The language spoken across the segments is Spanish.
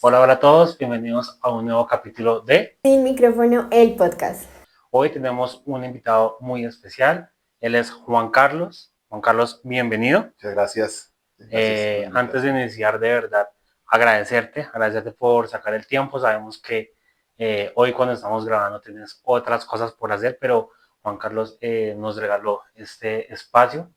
Hola, hola a todos, bienvenidos a un nuevo capítulo de... Sin micrófono, el podcast. Hoy tenemos un invitado muy especial, él es Juan Carlos. Juan Carlos, bienvenido. Muchas gracias. Gracias por la Antes de invitación. iniciar, de verdad, agradecerte por sacar el tiempo. Sabemos que hoy cuando estamos grabando tienes otras cosas por hacer, pero Juan Carlos nos regaló este espacio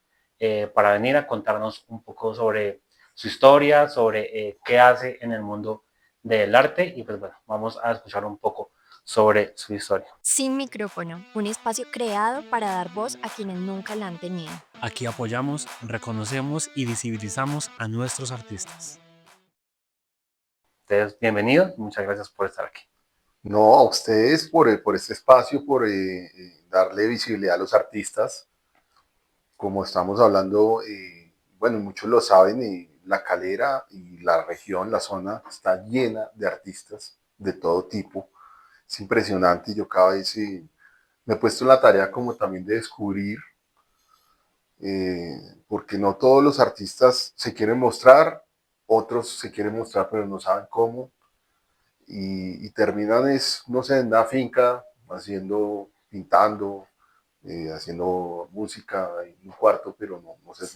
para venir a contarnos un poco sobre su historia, sobre qué hace en el mundo del arte y pues bueno, vamos a escuchar un poco sobre su historia. Sin micrófono, un espacio creado para dar voz a quienes nunca la han tenido. Aquí apoyamos, reconocemos y visibilizamos a nuestros artistas. Entonces, bienvenido y muchas gracias por estar aquí. No, a ustedes por este espacio, por darle visibilidad a los artistas. Como estamos hablando, bueno, muchos lo saben, La Calera y la región, la zona, está llena de artistas de todo tipo. Es impresionante. Yo cada vez me he puesto en la tarea como también de descubrir, porque no todos los artistas se quieren mostrar, otros se quieren mostrar pero no saben cómo. Y terminan es, no sé, en una finca haciendo, pintando, haciendo música en un cuarto, pero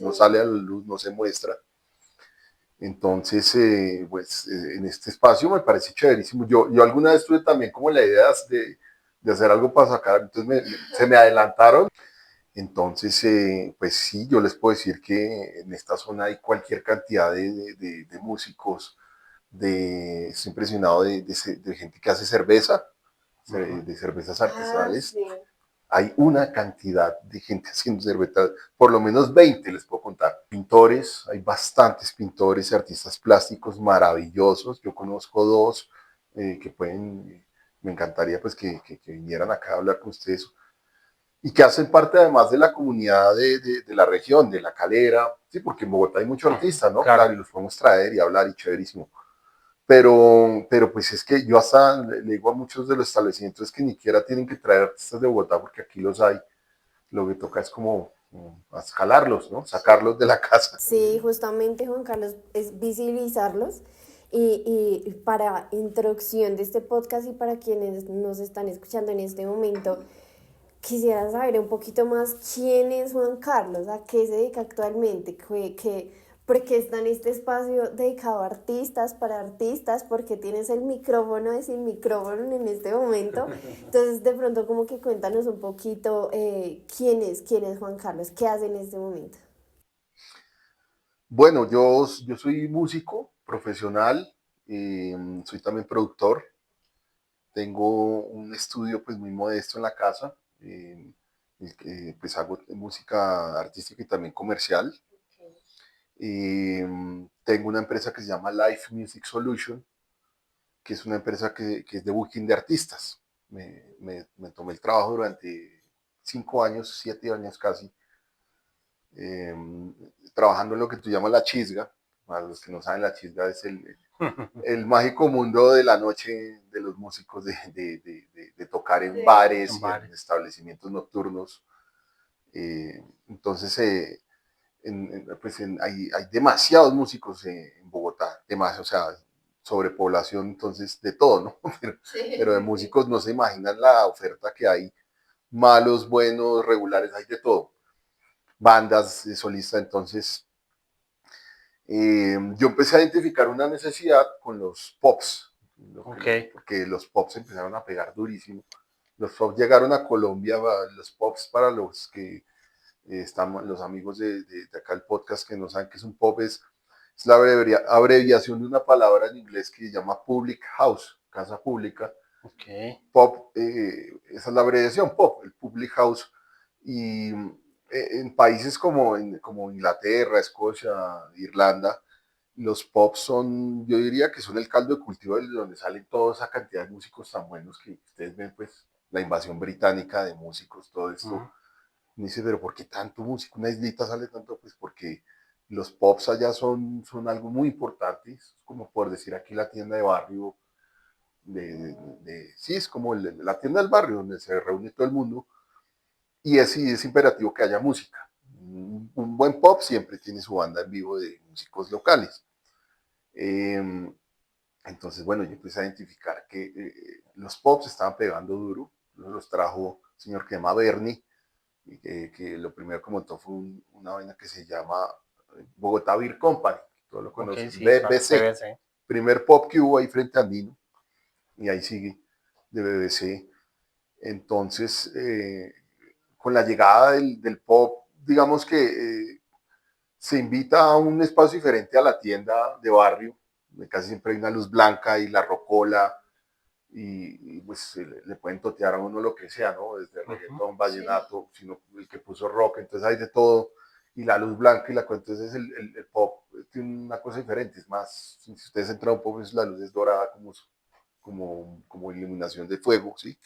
no sale a la luz, no se muestra. Entonces, pues en este espacio me parece chéverísimo. Yo alguna vez tuve también como la idea de hacer algo para sacar, entonces se me adelantaron. Entonces, pues sí, yo les puedo decir que en esta zona hay cualquier cantidad de músicos, estoy impresionado de gente que hace cerveza, de cervezas artesanales. Sí. Hay una cantidad de gente haciendo cerveza, por lo menos 20 les puedo contar. Pintores, hay bastantes pintores y artistas plásticos maravillosos. Yo conozco dos que pueden, me encantaría pues que vinieran acá a hablar con ustedes y que hacen parte además de la comunidad de la región, de La Calera, sí, porque en Bogotá hay muchos artistas, ¿no? Claro. Claro, y los podemos traer y hablar y chéverísimo. Pero pues es que yo hasta le digo a muchos de los establecimientos que ni siquiera tienen que traer artistas de Bogotá porque aquí los hay. Lo que toca es como escalarlos, ¿no? Sacarlos de la casa. Sí, justamente Juan Carlos, es visibilizarlos y para introducción de este podcast y para quienes nos están escuchando en este momento, quisiera saber un poquito más quién es Juan Carlos, a qué se dedica actualmente, por qué está en este espacio dedicado a artistas, para artistas, por qué tienes el micrófono de sin micrófono en este momento. Entonces, de pronto, como que cuéntanos un poquito quién es Juan Carlos, qué hace en este momento. Bueno, yo soy músico profesional, soy también productor. Tengo un estudio pues muy modesto en la casa, pues hago música artística y también comercial. Tengo una empresa que se llama Life Music Solution, que es una empresa que es de booking de artistas. Me tomé el trabajo durante 5 años, 7 años casi, eh, trabajando en lo que tú llamas la chisga. Para los que no saben, la chisga es el mágico mundo de la noche de los músicos, de tocar en bares y en establecimientos nocturnos. Entonces, pues hay demasiados músicos en Bogotá, demasiado, o sea, sobrepoblación, entonces de todo, ¿no? Pero de músicos no se imaginan la oferta que hay, malos, buenos, regulares, hay de todo. Bandas de solista, entonces yo empecé a identificar una necesidad con los pops, Ok. porque los pops empezaron a pegar durísimo. Los pops llegaron a Colombia, los pops para los que están los amigos de acá el podcast que no saben qué es un pop, es la abreviación de una palabra en inglés que se llama public house, casa pública. Ok. Pop, esa es la abreviación, pop, el public house. Y en países como Inglaterra, Escocia, Irlanda, los pops son, yo diría que son el caldo de cultivo de donde salen toda esa cantidad de músicos tan buenos que ustedes ven, pues, la invasión británica de músicos, todo esto. Me dice, pero ¿por qué tanto músico? Una islita sale tanto, pues porque los pops allá son algo muy importante, es como por decir aquí la tienda de barrio, sí, es como la tienda del barrio donde se reúne todo el mundo y es imperativo que haya música. Un buen pop siempre tiene su banda en vivo de músicos locales. Eh, Entonces, bueno, yo empecé a identificar que los pops estaban pegando duro. Los trajo el señor que se llama Bernie, y que lo primero que montó fue una vaina que se llama Bogotá Beer Company. Todos lo Ok, conocen. sí, claro, BBC. BBC. Primer pop que hubo ahí frente a Andino. Y ahí sigue, de BBC. Entonces, con la llegada del pop, digamos que se invita a un espacio diferente a la tienda de barrio, donde casi siempre hay una luz blanca y la rocola, y pues le pueden totear a uno lo que sea, ¿no? Desde reggaetón, vallenato, sino el que puso rock, entonces hay de todo, y la luz blanca y la cosa, entonces el pop tiene una cosa diferente, es más, si ustedes entran un poco, la luz es dorada como iluminación de fuego, ¿sí?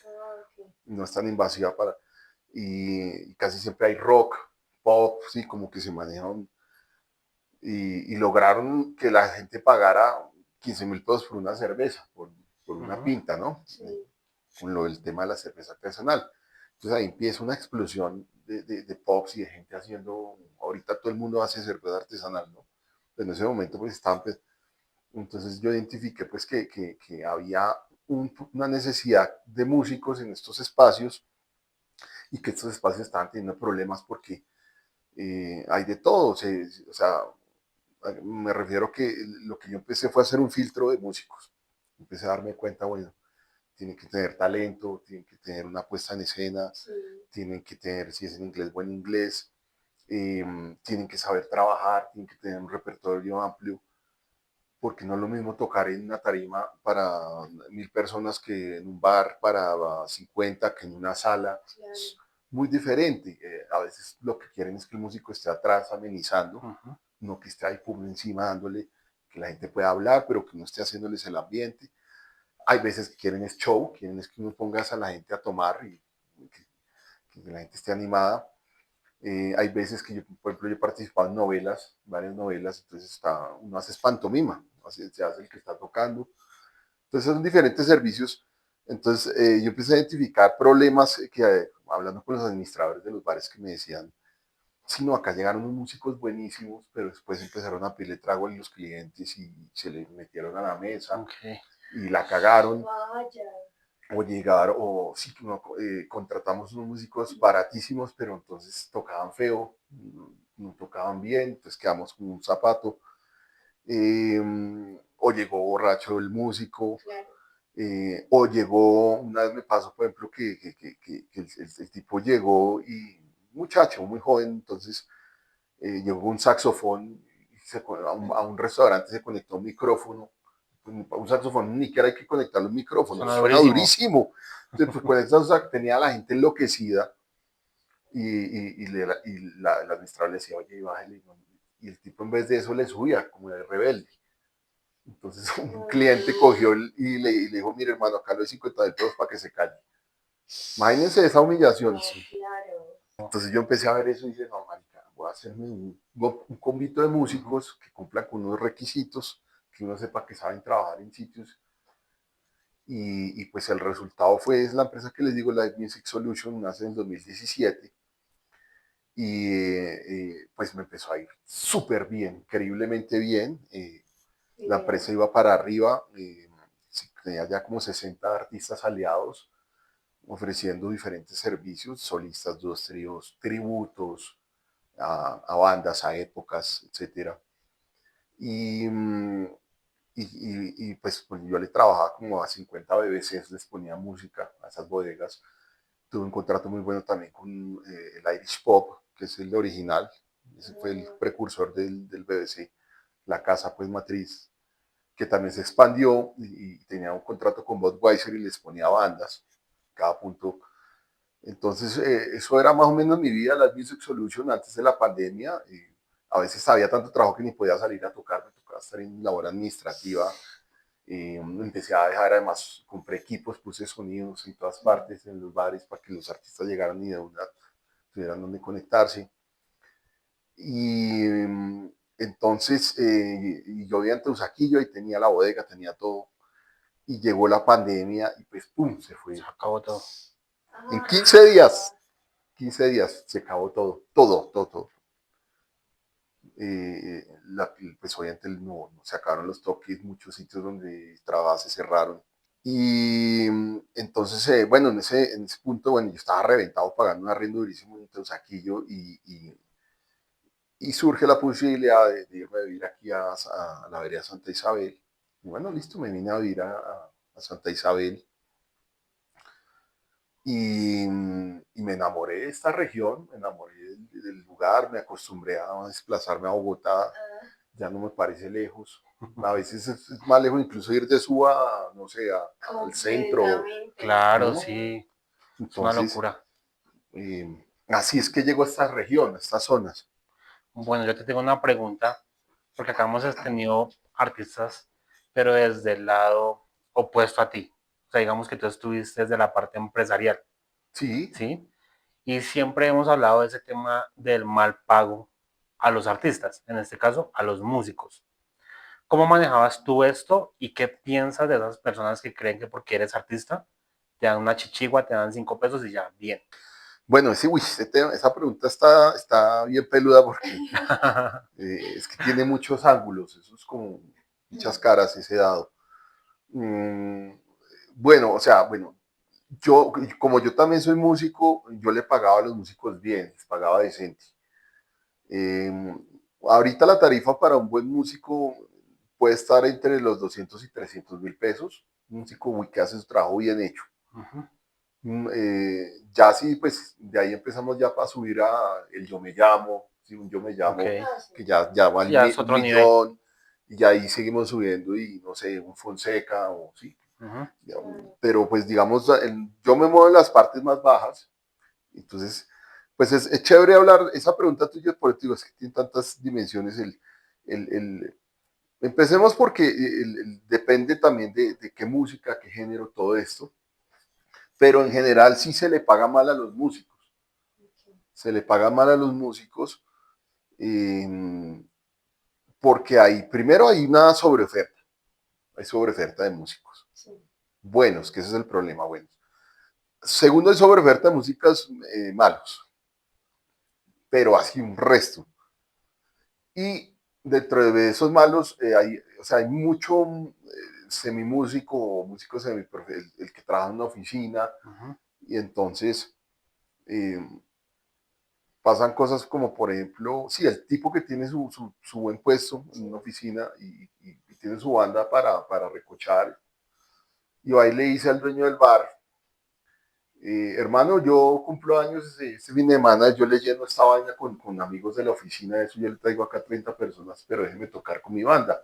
No es tan invasiva y casi siempre hay rock, pop, sí, como que se manejan y lograron que la gente pagara 15.000 pesos por una cerveza, por una pinta, ¿no? Sí. Con el tema de la cerveza artesanal. Entonces ahí empieza una explosión de pops y de gente haciendo, ahorita todo el mundo hace cerveza artesanal, ¿no? Pero en ese momento pues estaban, entonces yo identifiqué pues que había una necesidad de músicos en estos espacios y que estos espacios estaban teniendo problemas porque hay de todo, o sea, me refiero que lo que yo empecé fue a hacer un filtro de músicos. Empecé a darme cuenta, bueno, tienen que tener talento, tienen que tener una puesta en escena, sí. Tienen que tener, si es en inglés, buen inglés, tienen que saber trabajar, tienen que tener un repertorio amplio, porque no es lo mismo tocar en una tarima para 1.000 personas que en un bar para 50, que en una sala. Claro. Es muy diferente. A veces lo que quieren es que el músico esté atrás amenizando, no que esté ahí por encima dándole, que la gente pueda hablar, pero que no esté haciéndoles el ambiente. Hay veces que quieren es show, quieren es que uno pongas a la gente a tomar y que la gente esté animada. Hay veces que yo, por ejemplo, yo he participado en novelas, varias novelas, entonces uno hace pantomima, se hace el que está tocando. Entonces son diferentes servicios. Entonces yo empecé a identificar problemas hablando con los administradores de los bares que me decían, sí, no, acá llegaron unos músicos buenísimos, pero después empezaron a pedirle trago a los clientes y se le metieron a la mesa y la cagaron. O llegar, o sí, contratamos unos músicos baratísimos, pero entonces tocaban feo, no tocaban bien, entonces quedamos con un zapato. O llegó borracho el músico, claro. O llegó, una vez me pasó, por ejemplo, que el tipo llegó y muchacho, muy joven, entonces llegó un saxofón a un restaurante, se conectó un micrófono, un saxofón ni siquiera hay que conectar los micrófonos, suena durísimo. Entonces, pues, con eso tenía a la gente enloquecida y la administradora le decía, oye, bájale. Y el tipo en vez de eso le subía, como de rebelde. Entonces un cliente cogió y le dijo, mire hermano, acá lo de 50.000 pesos para que se calle. Imagínense esa humillación. Sí. Entonces yo empecé a ver eso y dije, no, marica, voy a hacerme un convito de músicos que cumplan con unos requisitos, que uno sepa que saben trabajar en sitios. Y pues el resultado fue, es la empresa que les digo, Live Music Solution, nace en 2017. Pues me empezó a ir súper bien, increíblemente bien. La empresa iba para arriba, tenía ya como 60 artistas aliados, ofreciendo diferentes servicios, solistas, dúos, tríos, tributos a bandas, a épocas, etc. Y, pues yo le trabajaba como a 50 BBCs, les ponía música a esas bodegas. Tuve un contrato muy bueno también con el Irish Pop, que es el original, ese fue el precursor del BBC, la casa pues matriz, que también se expandió y tenía un contrato con Budweiser y les ponía bandas, cada punto. Entonces, eso era más o menos mi vida, las Music Solution antes de la pandemia. A veces había tanto trabajo que ni podía salir a tocar, me tocaba estar en labor administrativa. Empecé a dejar, además, compré equipos, puse sonidos en todas partes, en los bares, para que los artistas llegaran y de una tuvieran donde conectarse. Y entonces, yo vivía en Teusaquillo y tenía la bodega, tenía todo. Y llegó la pandemia y pues, ¡pum!, se fue. Se acabó todo. En 15 días se acabó todo, todo, todo, todo. Pues obviamente no se acabaron los toques, muchos sitios donde trabajaba se cerraron. Y entonces, bueno, en ese punto, bueno, yo estaba reventado pagando un arriendo durísimo, entonces aquí yo, y surge la posibilidad de irme a vivir aquí a la vereda Santa Isabel. Y bueno, listo, me vine a vivir a Santa Isabel y me enamoré de esta región, me enamoré del lugar, me acostumbré a desplazarme a Bogotá, ya no me parece lejos. A veces es más lejos incluso ir de Suba, no sé, al centro, Claro, ¿no? sí, es una Entonces, locura. así es que llego a esta región, a estas zonas. Bueno, yo te tengo una pregunta, porque acá hemos tenido artistas, pero desde el lado opuesto a ti. O sea, digamos que tú estuviste desde la parte empresarial, Sí, ¿sí? Y siempre hemos hablado de ese tema del mal pago a los artistas, en este caso a los músicos. ¿Cómo manejabas tú esto y qué piensas de esas personas que creen que porque eres artista te dan una chichigua, te dan 5 pesos y ya, bien? bueno, esa pregunta está bien peluda porque es que tiene muchos ángulos, eso es como muchas caras ese dado. Mm, bueno, o sea, bueno, como yo también soy músico, yo le pagaba a los músicos bien, les pagaba decente. Eh, Ahorita la tarifa para un buen músico puede estar entre los 200 y 300.000 pesos, un músico que hace su trabajo bien hecho. Uh -huh. Ya sí, pues de ahí empezamos ya para subir a el Yo Me Llamo, sí, un Yo Me Llamo, Okay. que ya va Sí, ya es un otro nivel. millón, y ya ahí seguimos subiendo y no sé, un Fonseca o sí. Uh -huh. Pero pues digamos, yo me muevo en las partes más bajas, entonces pues es chévere hablar, esa pregunta tuya, por eso digo, es que tiene tantas dimensiones el, el empecemos porque depende también de qué música, qué género, todo esto, pero en general sí se le paga mal a los músicos. Se le paga mal a los músicos eh, porque primero hay una sobreoferta, hay sobreoferta de músicos. Sí. Buenos, que ese es el problema, buenos. Segundo, hay sobreoferta de músicas malos, pero así un resto. Y dentro de esos malos o sea, hay mucho semimúsico o músico el que trabaja en una oficina, Uh -huh. y entonces eh, pasan cosas como, por ejemplo, sí, el tipo que tiene su buen puesto en una oficina y tiene su banda para recochar, y ahí le dice al dueño del bar, hermano, yo cumplo años este fin de semana, yo le lleno esta vaina con amigos de la oficina, eso yo le traigo acá 30 personas, pero déjeme tocar con mi banda.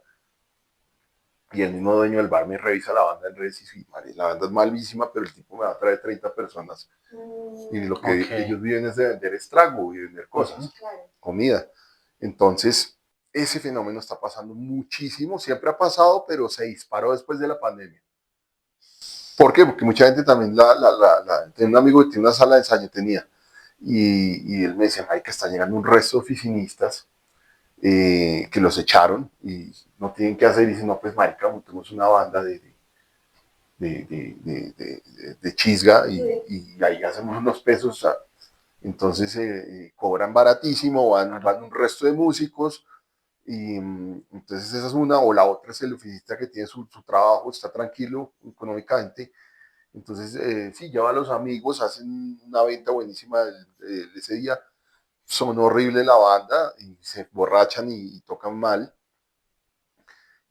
Y el mismo dueño del bar me revisa la banda en redes y sí, la banda es malísima, pero el tipo me va a traer 30 personas. Y lo que Okay. ellos viven es de vender estrago y vender cosas, uh -huh. Comida. Entonces, ese fenómeno está pasando muchísimo, siempre ha pasado, pero se disparó después de la pandemia. ¿Por qué? Porque mucha gente también, tenía un amigo que tiene una sala de ensayo, y él me decía, ay, que está llegando un resto de oficinistas que los echaron y no tienen qué hacer, y dicen, no, pues marica, montemos una banda de chisga y ahí hacemos unos pesos, o sea, entonces cobran baratísimo, van un resto de músicos, y entonces esa es una, o la otra es el oficinista que tiene su trabajo, está tranquilo económicamente, entonces sí, lleva a los amigos, hacen una venta buenísima ese día, son horrible la banda, y se borrachan y tocan mal,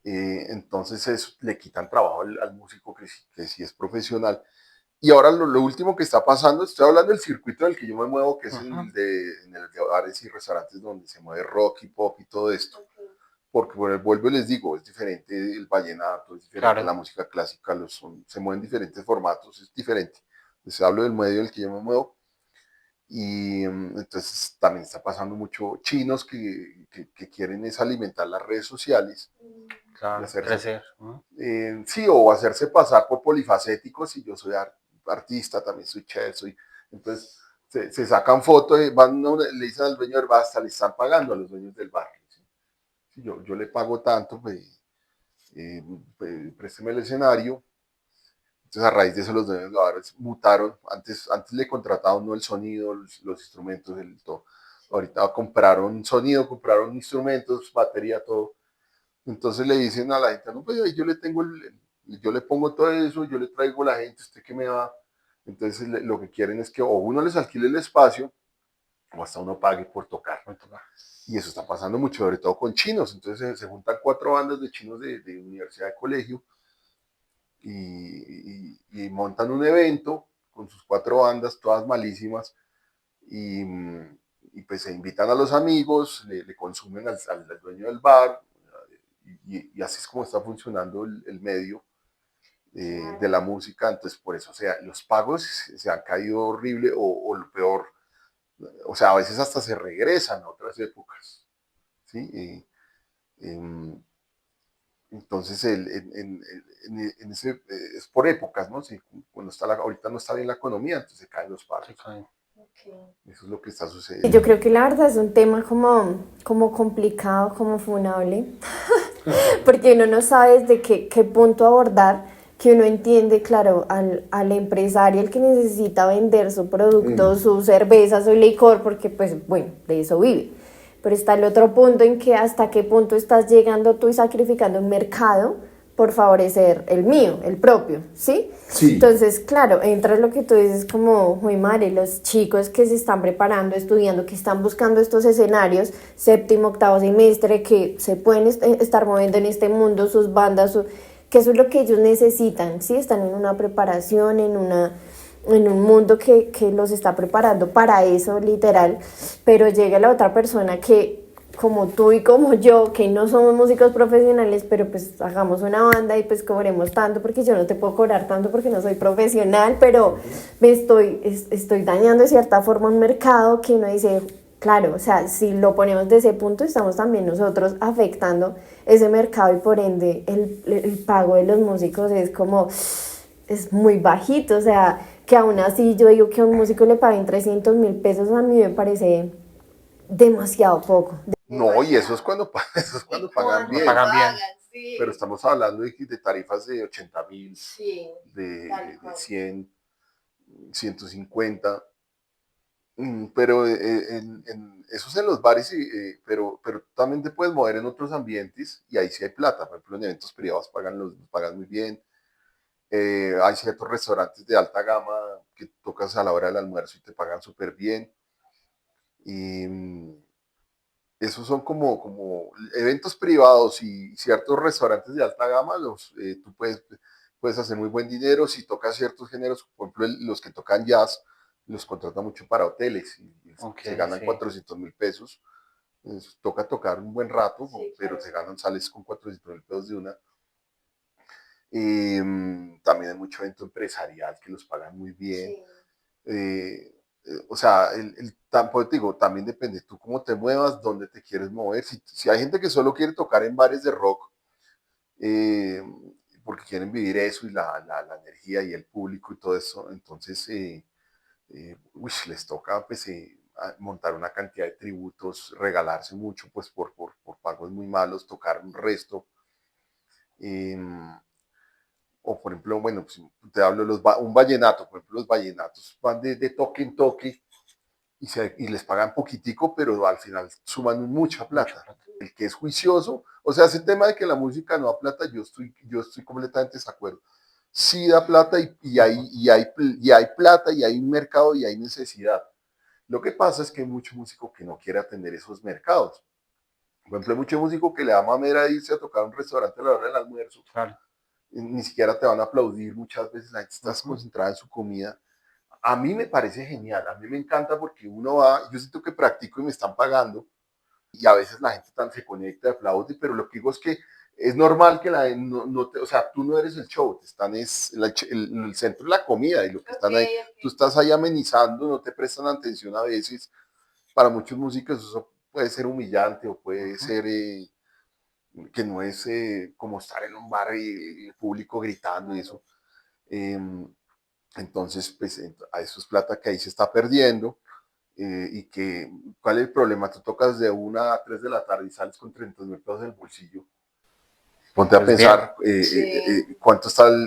entonces eso le quitan trabajo al músico que sí es profesional. Y ahora lo último que está pasando, estoy hablando del circuito en el que yo me muevo, que es en el de bares y restaurantes donde se mueve rock y pop y todo esto. Okay. Porque bueno, vuelvo y les digo, es diferente el vallenato, es diferente la música clásica, se mueven diferentes formatos, es diferente. Les hablo del medio en el que yo me muevo. Y entonces también está pasando mucho chinos que quieren es alimentar las redes sociales. Claro, crecer. Sí, o hacerse pasar por polifacéticos, y yo soy artista, también soy chef, entonces se sacan fotos, le dicen al dueño del bar, hasta le están pagando a los dueños del bar. ¿Sí? Si yo le pago tanto, pues présteme el escenario. Entonces a raíz de eso los dueños de bares mutaron, antes le contrataban no el sonido, los instrumentos, todo. Ahorita compraron sonido, compraron instrumentos, batería, todo. Entonces le dicen a la gente, no, pues ahí yo le tengo yo le pongo todo eso, yo le traigo la gente, ¿usted qué me va? Entonces lo que quieren es que o uno les alquile el espacio o hasta uno pague por tocar. Y eso está pasando mucho, sobre todo con chinos. Entonces se juntan 4 bandas de chinos de universidad, de colegio, y montan un evento con sus 4 bandas, todas malísimas, y, pues se invitan a los amigos, le consumen al dueño del bar, y así es como está funcionando el medio de la música. Entonces por eso, o sea, los pagos se han caído horrible, o lo peor, o sea, a veces hasta se regresan a otras épocas, ¿sí? Entonces, en ese, es por épocas, ¿no? Sí, cuando ahorita no está bien la economía, entonces se caen los pagos. Eso es lo que está sucediendo. Yo creo que la verdad es un tema como complicado, como funable, porque uno no sabe desde qué punto abordar, que uno entiende, claro, al empresario, el que necesita vender su producto, su cerveza, su licor, porque pues bueno, de eso vive. Pero está el otro punto en que hasta qué punto estás llegando tú y sacrificando un mercado por favorecer el mío, el propio, ¿sí? Sí. Entonces, claro, entra lo que tú dices como, muy madre, los chicos que se están preparando, estudiando, que están buscando estos escenarios, séptimo, octavo semestre, que se pueden estar moviendo en este mundo, sus bandas, que eso es lo que ellos necesitan, ¿sí? Están en una preparación, en un mundo que los está preparando para eso, literal, pero llega la otra persona que, como tú y como yo, que no somos músicos profesionales, pero pues hagamos una banda y pues cobremos tanto, porque yo no te puedo cobrar tanto porque no soy profesional, pero me estoy dañando de cierta forma un mercado que uno dice, claro, o sea, si lo ponemos de ese punto, estamos también nosotros afectando ese mercado, y por ende el pago de los músicos es muy bajito, o sea, que aún así yo digo que a un músico le paguen 300.000 pesos, a mí me parece demasiado poco. No, y eso es cuando, eso es cuando pagan bien. Pagan bien. Sí. Pero estamos hablando de tarifas de 80.000, Sí, de 100, 150. Pero eso es en los bares, pero también te puedes mover en otros ambientes y ahí sí hay plata. Por ejemplo, en eventos privados pagan muy bien. Hay ciertos restaurantes de alta gama que tocas a la hora del almuerzo y te pagan súper bien. Y esos son como eventos privados y ciertos restaurantes de alta gama, tú puedes hacer muy buen dinero si tocas ciertos géneros. Por ejemplo, los que tocan jazz los contratan mucho para hoteles y se ganan Sí. 400.000 pesos. Toca tocar un buen rato, Sí, pero claro. sales con 400.000 pesos de una. También hay mucho evento empresarial que los pagan muy bien. Sí. O sea, pues, digo, también depende tú cómo te muevas, dónde te quieres mover. Si hay gente que solo quiere tocar en bares de rock, eh, porque quieren vivir eso y la energía y el público y todo eso, entonces les toca pues, montar una cantidad de tributos, regalarse mucho pues por pagos muy malos, tocar un resto. Eh, o por ejemplo, bueno, pues, te hablo de un vallenato, por ejemplo, los vallenatos van de toque en toque y les pagan poquitico, pero al final suman mucha plata. El que es juicioso, o sea, ese tema de que la música no da plata, yo estoy completamente de desacuerdo. Sí da plata y hay plata y hay un mercado y hay necesidad. Lo que pasa es que hay mucho músico que no quiere atender esos mercados. Por ejemplo, hay mucho músico que le da mamera irse a tocar a un restaurante a la hora del almuerzo. Claro. Ni siquiera te van a aplaudir, muchas veces la gente está concentrada en su comida. A mí me parece genial, a mí me encanta porque uno va, yo siento que practico y me están pagando, y a veces la gente se conecta, aplaude, pero lo que digo es que es normal que o sea, tú no eres el show, el centro de la comida y lo que están ahí, tú estás ahí amenizando, no te prestan atención a veces. Para muchos músicos eso puede ser humillante o puede ser que no es como estar en un bar y el público gritando y eso. Eh, entonces, pues a eso es plata que ahí se está perdiendo. ¿Cuál es el problema? Tú tocas de 1 a 3 de la tarde y sales con 30.000 pesos en el bolsillo. Ponte a Pues bien. pensar,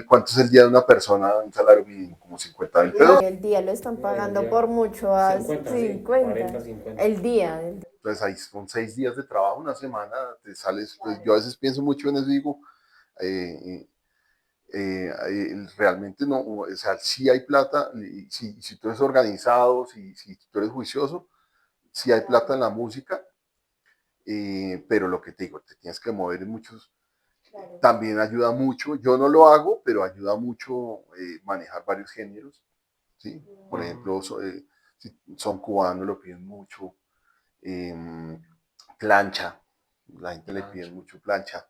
¿cuánto es el día de una persona, un salario mínimo? Como como 50.000 pesos. El día lo están pagando por mucho a 50. El día. Entonces ahí son 6 días de trabajo, una semana, te sales, pues yo a veces pienso mucho en eso y digo, eh, realmente no, o sea, sí hay plata, y si tú eres organizado, si tú eres juicioso, sí hay plata en la música, pero lo que te digo, te tienes que mover en muchos, también ayuda mucho, yo no lo hago, pero ayuda mucho manejar varios géneros, ¿sí? Por ejemplo, si son cubanos lo piden mucho, eh, plancha, la gente le pide mucho plancha,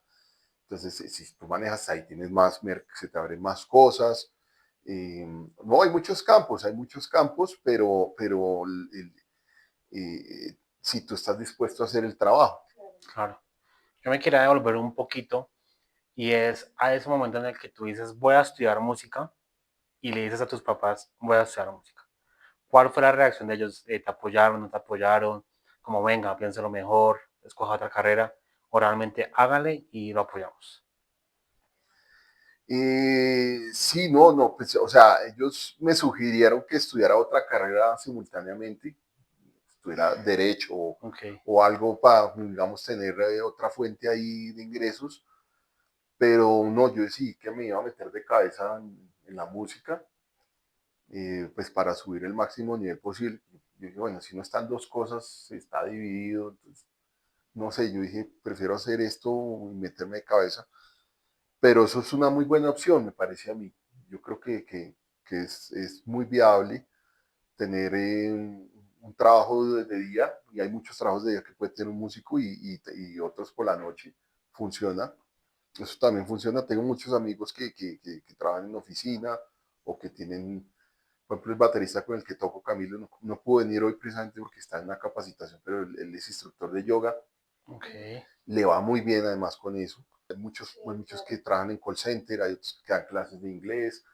entonces si tú manejas ahí tienes más, se te abren más cosas, no, hay muchos campos, pero si tú estás dispuesto a hacer el trabajo. Claro. Yo me quería devolver un poquito y es a ese momento en el que tú dices, voy a estudiar música y le dices a tus papás, voy a estudiar música. ¿Cuál fue la reacción de ellos? ¿Te apoyaron, no te apoyaron? Como venga, piénselo mejor, escoja otra carrera, o realmente hágale y lo apoyamos. Sí, no, pues, o sea, ellos me sugirieron que estudiara otra carrera simultáneamente, estudiara derecho Ok, o algo para, digamos, tener otra fuente ahí de ingresos, pero no, yo decidí que me iba a meter de cabeza en la música, pues para subir el máximo nivel posible. Yo dije, bueno, si no están dos cosas, está dividido, entonces, no sé, yo dije, prefiero hacer esto y meterme de cabeza, pero eso es una muy buena opción, me parece a mí. Yo creo que es muy viable tener un trabajo de día, y hay muchos trabajos de día que puede tener un músico y otros por la noche, funciona. Eso también funciona. Tengo muchos amigos que trabajan en oficina o que tienen, por ejemplo, el baterista con el que toco, Camilo, no pudo venir hoy precisamente porque está en una capacitación, pero él es instructor de yoga, ok, le va muy bien además con eso. Hay muchos que trabajan en call center, hay otros que dan clases de inglés,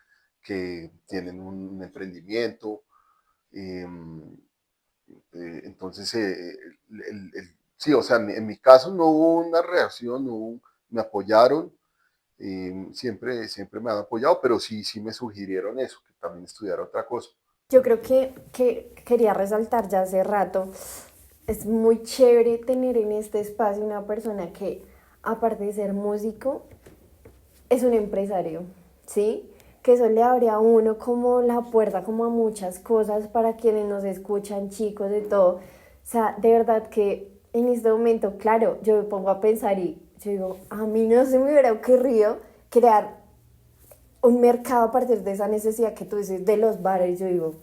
que tienen un emprendimiento. Eh, entonces, sí, o sea, en mi caso no hubo una reacción, no hubo, me apoyaron, siempre me han apoyado, pero sí me sugirieron eso, que también estudiara otra cosa. Yo creo que quería resaltar ya hace rato, es muy chévere tener en este espacio una persona que, aparte de ser músico, es un empresario, ¿sí? Que eso le abre a uno como la puerta como a muchas cosas para quienes nos escuchan, chicos, de todo. O sea, de verdad que en este momento, claro, yo me pongo a pensar y yo digo, a mí no se me hubiera ocurrido crear un mercado a partir de esa necesidad que tú dices de los bares. Yo digo,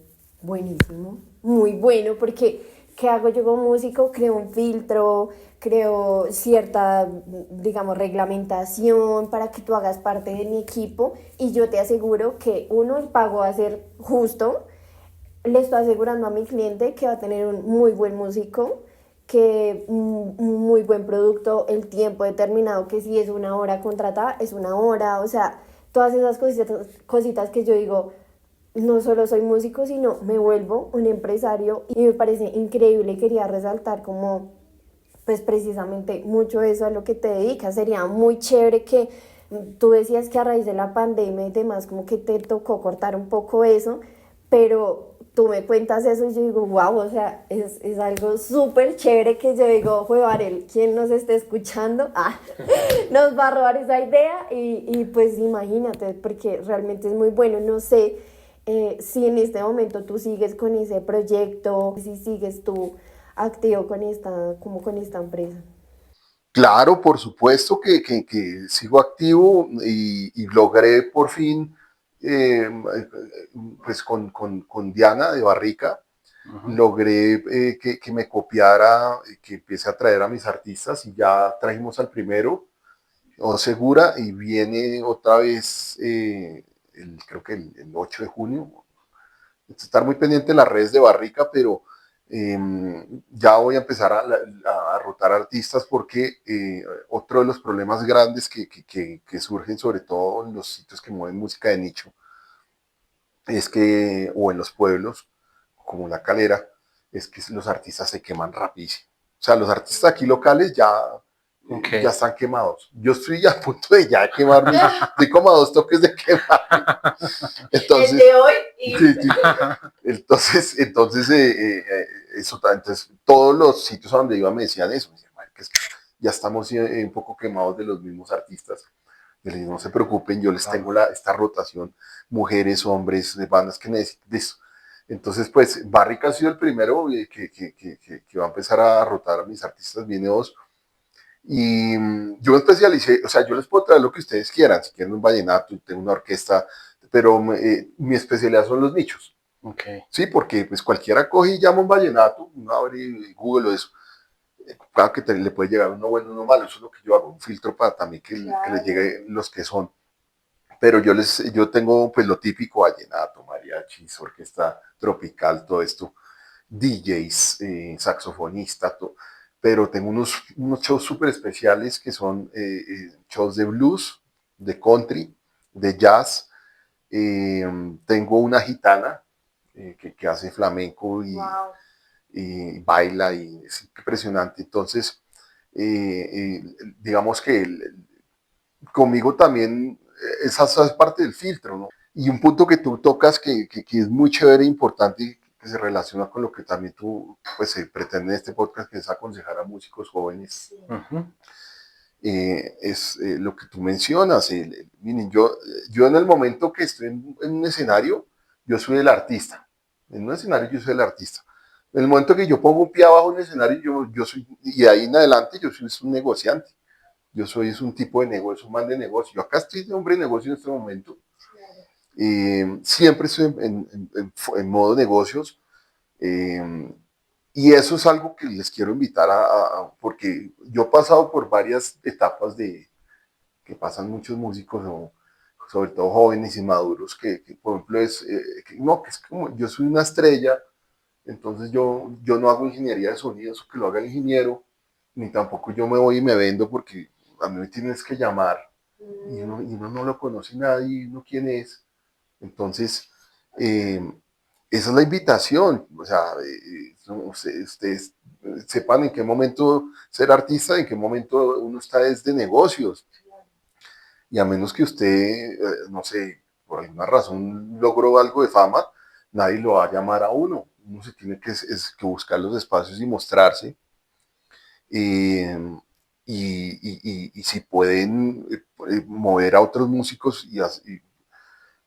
buenísimo, muy bueno, porque ¿qué hago yo como músico? Creo un filtro, creo cierta, digamos, reglamentación para que tú hagas parte de mi equipo y yo te aseguro que uno, el pago va a ser justo, le estoy asegurando a mi cliente que va a tener un muy buen músico, que un muy buen producto, el tiempo determinado, que si es una hora contratada, es una hora, o sea, todas esas cositas que yo digo, no solo soy músico, sino me vuelvo un empresario y me parece increíble. Quería resaltar como, pues precisamente mucho eso a lo que te dedicas. Sería muy chévere que tú decías que a raíz de la pandemia y demás, como que te tocó cortar un poco eso, pero tú me cuentas eso y yo digo, wow, o sea, es algo súper chévere que yo digo, Varel, quien nos esté escuchando, nos va a robar esa idea y pues imagínate, porque realmente es muy bueno. No sé si en este momento tú sigues con ese proyecto, si sigues tú activo con como con esta empresa. Claro, por supuesto que sigo activo y logré por fin, eh, pues con Diana de Barrica, uh-huh, logré que me copiara, que empiece a traer a mis artistas y ya trajimos al primero, O Segura, y viene otra vez, creo que el 8 de junio. Estar muy pendiente en las redes de Barrica, pero eh, ya voy a empezar a rotar artistas porque otro de los problemas grandes que surgen, sobre todo en los sitios que mueven música de nicho, es que, o en los pueblos, como La Calera, es que los artistas se queman rapidísimo. O sea, los artistas aquí locales ya Ok. ya están quemados. Yo estoy a punto de ya quemarme, estoy como a 2 toques de quemarme. El Entonces, de hoy y sí, sí. Entonces, entonces, todos los sitios a donde iba me decían eso. Me decían, "Marica, es que ya estamos un poco quemados de los mismos artistas. Y les digo, no se preocupen, yo les Claro. tengo esta rotación, mujeres, hombres, de bandas que necesiten eso. Entonces, pues, Barrick ha sido el primero que va a empezar a rotar a mis artistas, viene dos. Y yo me especialicé, o sea, yo les puedo traer lo que ustedes quieran, si quieren un vallenato, tengo una orquesta, pero mi especialidad son los nichos. Ok. Sí, porque pues cualquiera coge y llama un vallenato, uno abre Google o eso. Claro que le puede llegar uno bueno, uno malo, eso es lo que yo hago, un filtro para también que les llegue los que son. Pero yo tengo pues lo típico, vallenato, mariachis, orquesta tropical, todo esto, DJs, saxofonista, todo. Pero tengo unos shows súper especiales que son shows de blues, de country, de jazz. Eh, Tengo una gitana que hace flamenco wow. y baila y es impresionante. Entonces, digamos que conmigo también esa es parte del filtro, ¿no? Y un punto que tú tocas que es muy chévere e importante y que se relaciona con lo que también tú pues se pretende en este podcast, que es aconsejar a músicos jóvenes, Ujú. es lo que tú mencionas. Miren, yo en el momento que estoy en un escenario, yo soy el artista. En un escenario yo soy el artista. En el momento que yo pongo un pie abajo en un escenario, yo soy, y de ahí en adelante yo soy un negociante. Yo soy es un tipo de negocio, un man de negocio. Yo acá estoy de hombre de negocio en este momento. Siempre estoy en modo negocios. Eh, y eso es algo que les quiero invitar porque yo he pasado por varias etapas que pasan muchos músicos, sobre todo jóvenes y maduros, que por ejemplo no, que es como yo soy una estrella, entonces yo no hago ingeniería de sonido, eso que lo haga el ingeniero, ni tampoco yo me voy y me vendo porque a mí me tienes que llamar y uno no lo conoce nadie, no quién es. Entonces, eh, esa es la invitación, o sea, ustedes sepan en qué momento ser artista, en qué momento uno está desde negocios, y a menos que usted, no sé, por alguna razón logró algo de fama, nadie lo va a llamar a uno. Uno se tiene que buscar los espacios y mostrarse. Eh, y si pueden mover a otros músicos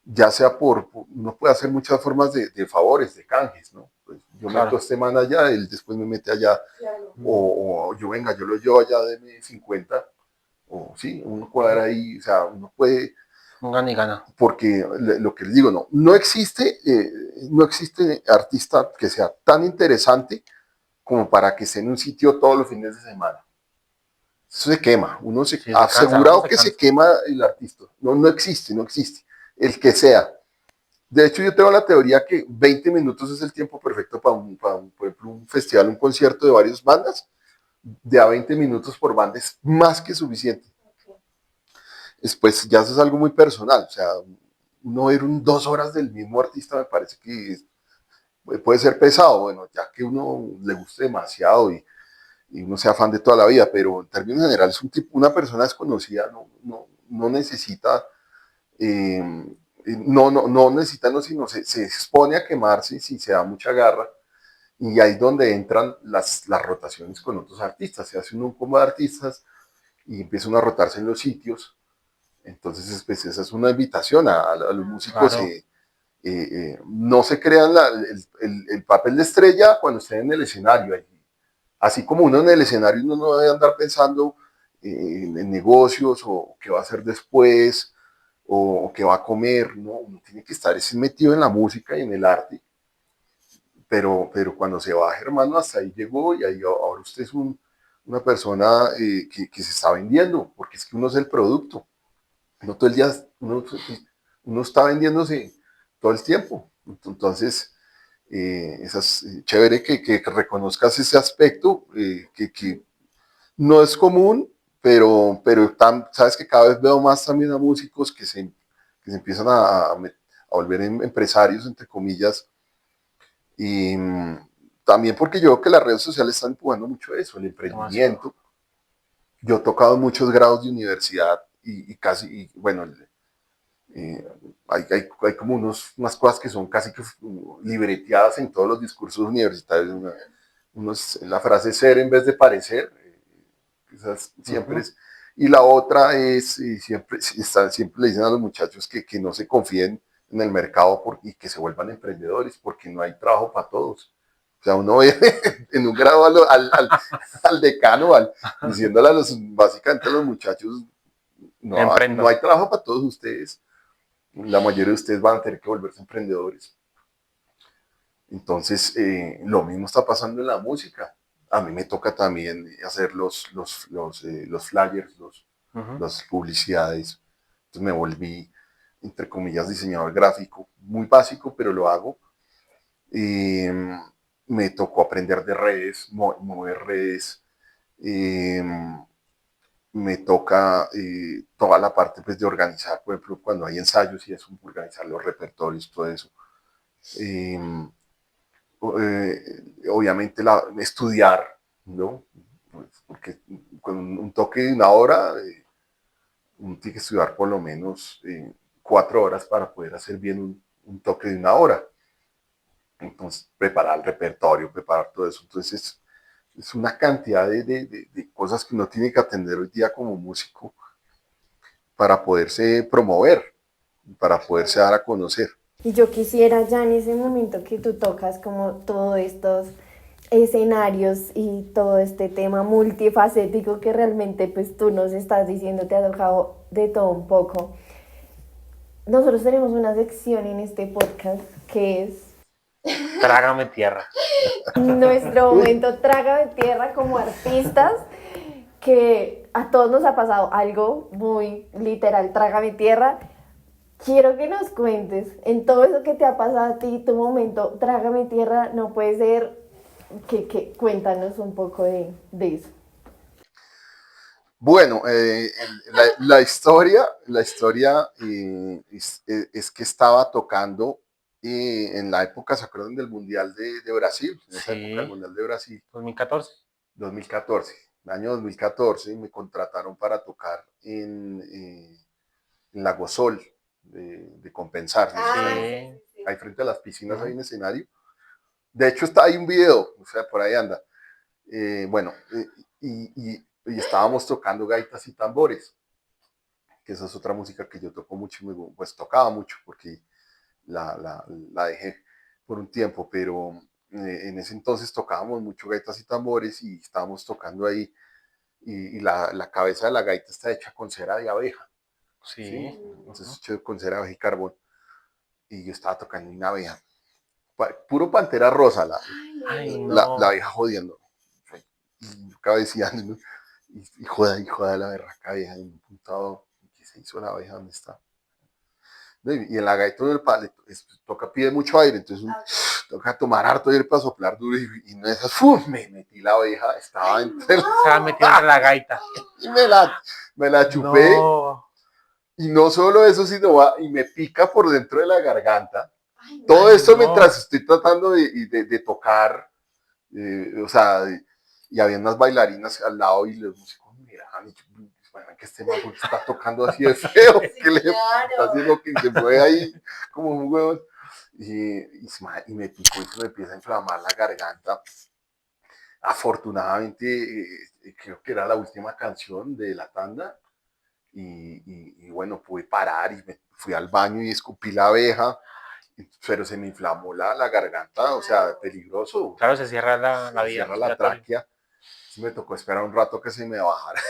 ya sea uno puede hacer muchas formas de favores, de canjes, ¿no? Pues yo meto a Claro. este man allá, él después me mete allá, o yo venga, yo lo llevo allá, deme 50, o sí, uno cuadra ahí, o sea, uno puede, Un gana y gana. porque lo que les digo, no existe artista que sea tan interesante como para que esté en un sitio todos los fines de semana. Eso se quema, Sí, se cansa, uno asegurado se que se cansa. quema el artista, no existe, no existe, el que sea. De hecho, yo tengo la teoría que 20 minutos es el tiempo perfecto por ejemplo, un festival, un concierto de varias bandas. De a 20 minutos por banda es más que suficiente. Después, ya eso es algo muy personal. O sea, uno ver 2 horas del mismo artista me parece que puede ser pesado. Bueno, ya que uno le guste demasiado y uno sea fan de toda la vida, pero en términos generales, una persona desconocida no necesita eh, no necesita, no, sino se expone a quemarse si se da mucha garra. Y ahí es donde entran las rotaciones con otros artistas. Se hace un combo de artistas y empiezan a rotarse en los sitios. Entonces, pues, esa es una invitación a los músicos. Claro. No se crean el papel de estrella cuando estén en el escenario. Así como uno en el escenario, uno no debe andar pensando en negocios o qué va a hacer después o qué va a comer, ¿no? Uno tiene que estar metido en la música y en el arte, pero cuando se baja, hermano, hasta ahí llegó y ahí ahora usted es una persona que se está vendiendo, porque es que uno es el producto, no todo el día, uno está vendiéndose todo el tiempo, entonces es chévere que reconozcas ese aspecto, que no es común, pero sabes que cada vez veo más también a músicos que se empiezan a volver empresarios, entre comillas, y también porque yo creo que las redes sociales están empujando mucho eso, el Demasiado. emprendimiento. Yo he tocado en muchos grados de universidad y casi, bueno, eh, hay como unas cosas que son casi que libreteadas en todos los discursos universitarios. La frase ser en vez de parecer, esas siempre Ujú. es. Y la otra es, siempre le dicen a los muchachos que no se confíen en el mercado y que se vuelvan emprendedores, porque no hay trabajo para todos. O sea, uno ve en un grado al decano, diciéndole básicamente a los muchachos, no Emprendo. hay trabajo para todos ustedes. La mayoría de ustedes van a tener que volverse emprendedores. Entonces, lo mismo está pasando en la música. A mí me toca también hacer los flyers, Ujú. las publicidades. Entonces me volví, entre comillas, diseñador gráfico, muy básico, pero lo hago. Eh, Me tocó aprender de redes, mover redes. Eh, Me toca toda la parte pues, de organizar, por ejemplo, cuando hay ensayos y eso, organizar los repertorios, todo eso. Eh, Obviamente estudiar, ¿no? Pues, porque con un toque de una hora, uno tiene que estudiar por lo menos 4 horas para poder hacer bien un toque de una hora. Entonces, preparar el repertorio, preparar todo eso. Entonces, es una cantidad de cosas que uno tiene que atender hoy día como músico para poderse promover, para poderse dar a conocer. Y yo quisiera ya en ese momento que tú tocas como todos estos escenarios y todo este tema multifacético que realmente pues tú nos estás diciendo, te ha tocado de todo un poco. Nosotros tenemos una sección en este podcast que es Trágame tierra. nuestro Uy, momento traga de tierra como artistas, que a todos nos ha pasado algo muy literal, trágame tierra. Quiero que nos cuentes en todo eso que te ha pasado a ti, tu momento, trágame tierra, no puede ser cuéntanos un poco de eso. bueno, la historia es que estaba tocando en la época, ¿se acuerdan del Mundial de Brasil? En esa época del Sí, Mundial de Brasil, 2014. 2014, el año 2014, me contrataron para tocar en Lago Sol, de Compensar, no sé si saben, Sí. ahí frente a las piscinas hay Ujú. un escenario. De hecho, está ahí un video, o sea, por ahí anda. Bueno, y estábamos tocando gaitas y tambores, que esa es otra música que yo toco mucho, pues tocaba mucho porque la dejé por un tiempo, pero en ese entonces tocábamos mucho gaitas y tambores y estábamos tocando ahí y la cabeza de la gaita está hecha con cera de abeja, ¿sí? Sí. Entonces Ujú. hecho con cera de abeja y carbón y yo estaba tocando una abeja, puro pantera rosa, Ay, la no. abeja jodiendo, y yo cabeceando, ¿no? Y joda la berraca abeja, y me he preguntado, ¿qué se hizo la abeja? ¿Dónde está? Y en la gaita del palo toca, pide mucho aire, entonces toca tomar harto aire para soplar duro y no esas, me metí la abeja, estaba entre Se ha metido entre la gaita. y me la chupé No. y no solo eso, sino y me pica por dentro de la garganta. Todo Ay, esto no. mientras estoy tratando de tocar, o sea, y había unas bailarinas al lado y los músicos miraban y bueno, que este man porque está tocando así de feo, sí, que le está haciendo que se fue ahí como un huevo. Y me picó y se me empieza a inflamar la garganta. Afortunadamente, creo que era la última canción de la tanda. Y bueno, pude parar y me fui al baño y escupí la abeja, pero se me inflamó la garganta, o sea, peligroso, Claro, se cierra la se vía cierra la respiratoria. tráquea. Sí, me tocó esperar un rato que se me bajara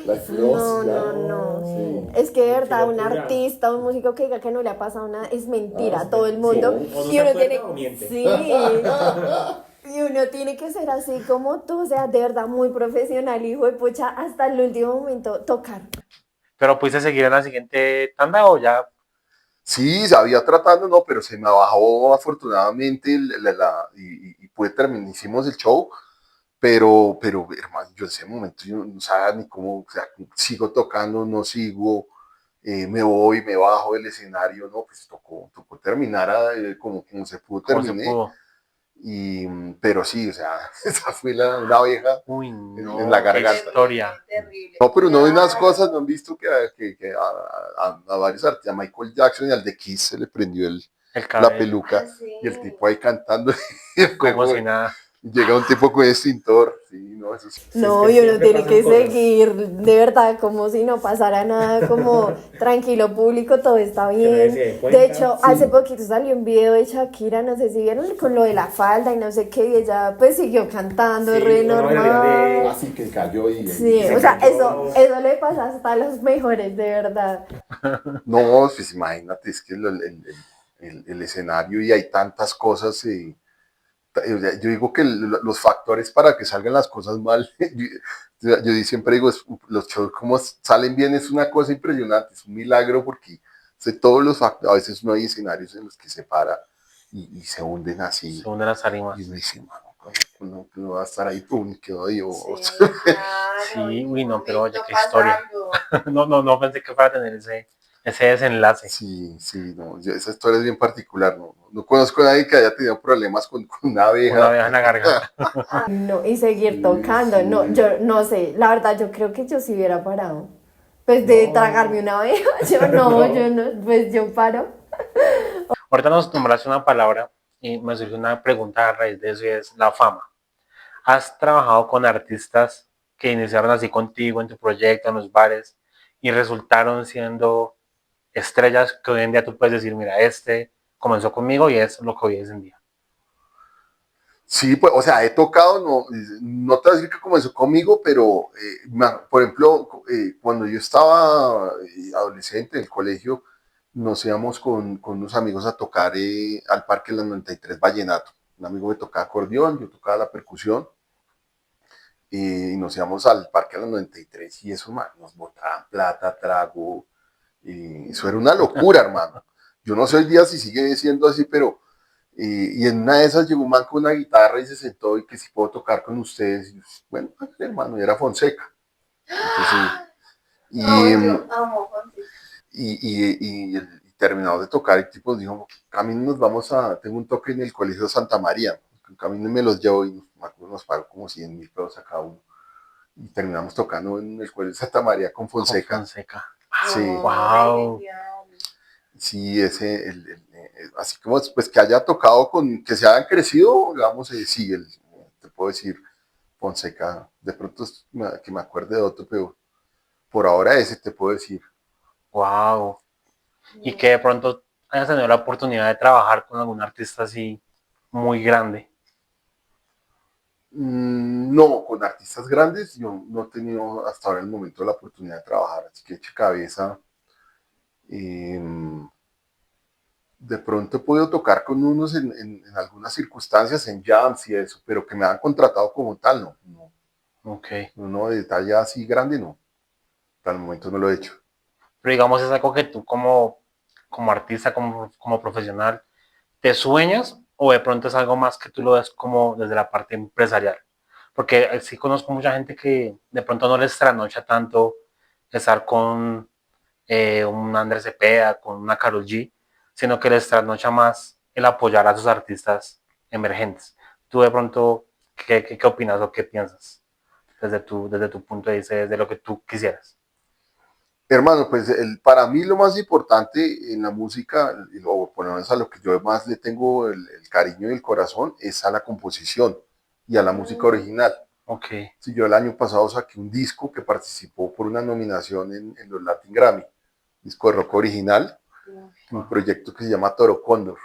la No, hipoxia. no, no. Sí. Es que de Qué verdad, un locura. artista, un músico que diga que no le ha pasado nada es Ah, mentira. sí. Todo el Sí. mundo. O no Y se uno acuerda tiene. o miente. Sí. Y uno tiene que ser así como tú, o sea, de verdad muy profesional, hijo de pucha, hasta el último momento tocar. Pero pudiste seguir en la siguiente tanda o ya. Sí, se había tratando, no, pero se me bajó afortunadamente y pude terminar, hicimos el show, pero hermano, yo en ese momento yo no sabía ni cómo, o sea, sigo tocando, no sigo, me voy, me bajo del escenario, no, pues tocó terminar como se pudo, Como se terminé. pudo. Pero sí, o sea, esa fue una abeja Uy, en la no, qué garganta. historia. Terrible. No, pero no hay unas Claro. cosas, no han visto que a varios artistas, a Michael Jackson y al de Kiss se le prendió El la cabello, peluca Ah, sí. y el tipo ahí cantando y el como fuego, si nada. llega un tipo con extintor. Sí, no, eso sí. No, que y uno siempre tiene pasan que cosas. seguir de verdad como si no pasara nada, como tranquilo público, todo está Que nadie bien. se dé De cuenta. hecho, hace poquito salió un video de Shakira, no sé si vieron, con lo de la falda y no sé qué, y ella pues siguió cantando, Sí, re una mayoría normal. Así que cayó Sí, se o sea, cayó. eso le pasa hasta a los mejores, de verdad. No, pues imagínate, es que el escenario y hay tantas cosas. Yo digo que los factores para que salgan las cosas mal, yo siempre digo, los shows como salen bien es una cosa impresionante, es un milagro porque todos los factores, a veces no hay escenarios en los que se para y se hunden así. Se hunden las Y uno tarimas. dice, mano, no va a estar ahí, pum, quedó Dios. Sí, claro, Sí, en uy, un no, pero oye, momento qué pasa historia. algo. No pensé que fuera a tener ese desenlace. Sí, sí, no, esa historia es bien particular, no conozco a nadie que haya tenido problemas con una Una abeja. vez en la garganta. No, y seguir Sí, tocando, no, sí. yo no sé, la verdad yo creo que yo sí hubiera parado. Pues de tragarme una abeja, yo no, yo no, pues yo paro. Ahorita nos nombraste una palabra y me surgió una pregunta a raíz de eso y es la fama. ¿Has trabajado con artistas que iniciaron así contigo en tu proyecto, en los bares, y resultaron siendo estrellas que hoy en día tú puedes decir, mira, este comenzó conmigo y es lo que hoy es en día? Sí, pues, o sea, he tocado, no te voy a decir que comenzó conmigo, pero, por ejemplo, cuando yo estaba adolescente en el colegio, nos íbamos con unos amigos a tocar al Parque La 93 Vallenato. Un amigo me tocaba acordeón, yo tocaba la percusión, y nos íbamos al Parque La 93 y eso, man, nos botaban plata, trago, y eso era una locura, hermano. Yo no sé hoy día si sigue siendo así, pero y en una de esas llegó un man con una guitarra y se sentó y que si puedo tocar con ustedes. Y yo, bueno, hermano, y era Fonseca. Entonces, No, y, yo amo Fonseca. y terminado de tocar, el tipo dijo, camino nos vamos tengo un toque en el Colegio Santa María. Camino me los llevo y nos pagó como 100.000 pesos a cada uno. Y terminamos tocando en el Colegio Santa María con Con Fonseca. Fonseca. Sí, No, re Wow. genial. sí, así como pues que haya tocado que se hayan crecido, digamos, sí, te puedo decir, Fonseca, de pronto que me acuerde de otro, pero por ahora ese te puedo decir. Wow. Y que de pronto hayas tenido la oportunidad de trabajar con algún artista así muy grande. No, con artistas grandes yo no he tenido hasta ahora el momento la oportunidad de trabajar, así que eche cabeza. eh, de pronto he podido tocar con unos en algunas circunstancias, en jams y eso, pero que me han contratado como tal, Ok. no de talla así grande, no, hasta el momento no lo he hecho. Pero digamos, es algo que tú como artista, como profesional, ¿te sueñas o de pronto es algo más que tú lo ves como desde la parte empresarial? Porque sí conozco mucha gente que de pronto no les trasnocha tanto estar con un Andrés Cepeda, con una Karol G, sino que les trasnocha más el apoyar a sus artistas emergentes. Tú de pronto, ¿qué opinas o qué piensas desde tu punto de vista, desde lo que tú quisieras? Hermano, pues para mí lo más importante en la música, o por lo menos a lo que yo más le tengo el cariño y el corazón, es a la composición y a la música original. Ok, Si yo el año pasado saqué un disco que participó por una nominación en los Latin Grammy, disco de rock original, un proyecto que se llama Toro Cóndor.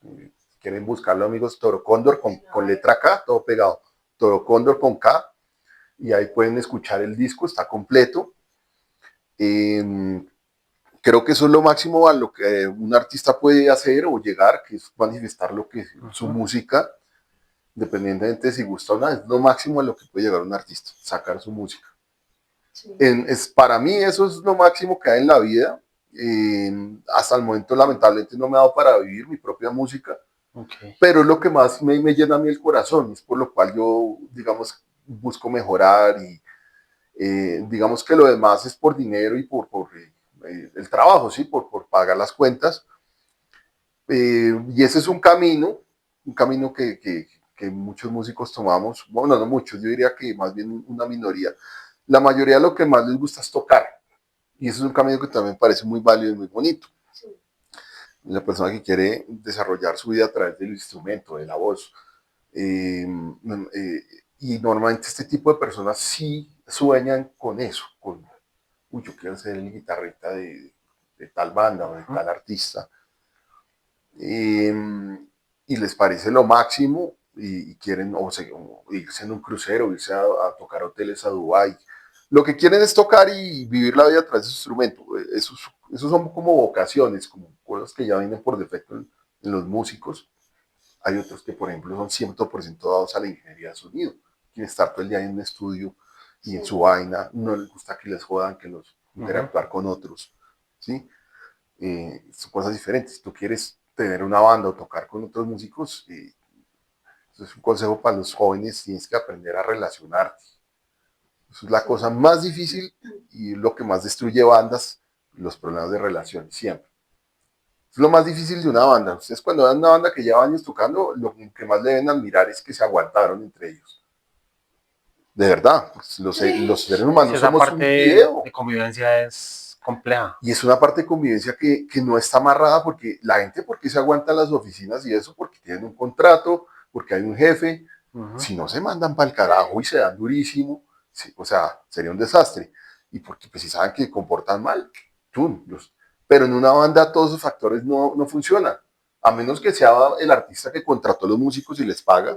Si quieren buscarlo, amigos, Toro Cóndor con letra K, todo pegado. Toro Cóndor con K, y ahí pueden escuchar el disco, está completo. Eh, Creo que eso es lo máximo a lo que un artista puede hacer o llegar, que es manifestar lo que es su música, independientemente de si gusta o no, es lo máximo a lo que puede llegar un artista, sacar su música. Sí. Para mí eso es lo máximo que hay en la vida. Hasta el momento lamentablemente no me ha dado para vivir mi propia música, ok. pero es lo que más me llena a mí el corazón, es por lo cual yo, digamos, busco mejorar y digamos que lo demás es por dinero y por el trabajo, ¿sí? Por pagar las cuentas. Y ese es un camino, un camino que muchos músicos tomamos, bueno, no muchos, yo diría que más bien una minoría. La mayoría lo que más les gusta es tocar, y eso es un camino que también parece muy válido y muy bonito. La persona que quiere desarrollar su vida a través del instrumento, de la voz. Eh, eh, y normalmente este tipo de personas sí sueñan con eso, con, uy, yo quiero ser el guitarrista de tal banda o de tal artista. Eh, y les parece lo máximo y quieren o irse en un crucero, irse a tocar hoteles a Dubái. Lo que quieren es tocar y vivir la vida a través de su instrumento. Esos son como vocaciones, como cosas que ya vienen por defecto en los músicos. Hay otros que, por ejemplo, son 100% dados a la ingeniería de sonido. Quieren estar todo el día en un estudio y en su vaina. No les gusta que les jodan, que los interactuar con otros. ¿Sí? Son cosas diferentes. Si tú quieres tener una banda o tocar con otros músicos, eso es un consejo para los jóvenes, tienes que aprender a relacionarte. Eso es la cosa más difícil y lo que más destruye bandas, los problemas de relación, siempre. Es lo más difícil de una banda. Ustedes cuando ven una banda que lleva años tocando, lo que más deben admirar es que se aguantaron entre ellos. De verdad, pues los seres Si humanos esa somos parte un video. de convivencia es compleja. Y es una parte de convivencia que no está amarrada porque la gente, porque se aguanta en las oficinas y eso, porque tienen un contrato, porque hay un jefe. Si no se mandan para el carajo y se dan durísimo, sí, o sea, sería un desastre. Y porque pues si saben que comportan mal, pero en una banda todos esos factores no funcionan. A menos que sea el artista que contrató a los músicos y les paga,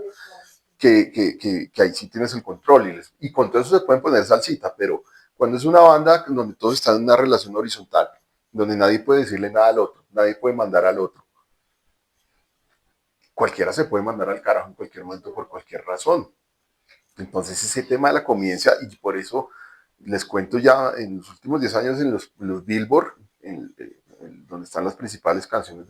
que ahí sí tienes el control y con todo eso se pueden poner salsita, pero cuando es una banda donde todos están en una relación horizontal, donde nadie puede decirle nada al otro, nadie puede mandar al otro, cualquiera se puede mandar al carajo en cualquier momento por cualquier razón. Entonces ese tema de la convivencia, y por eso les cuento ya en los últimos 10 años en los Billboard, donde están las principales canciones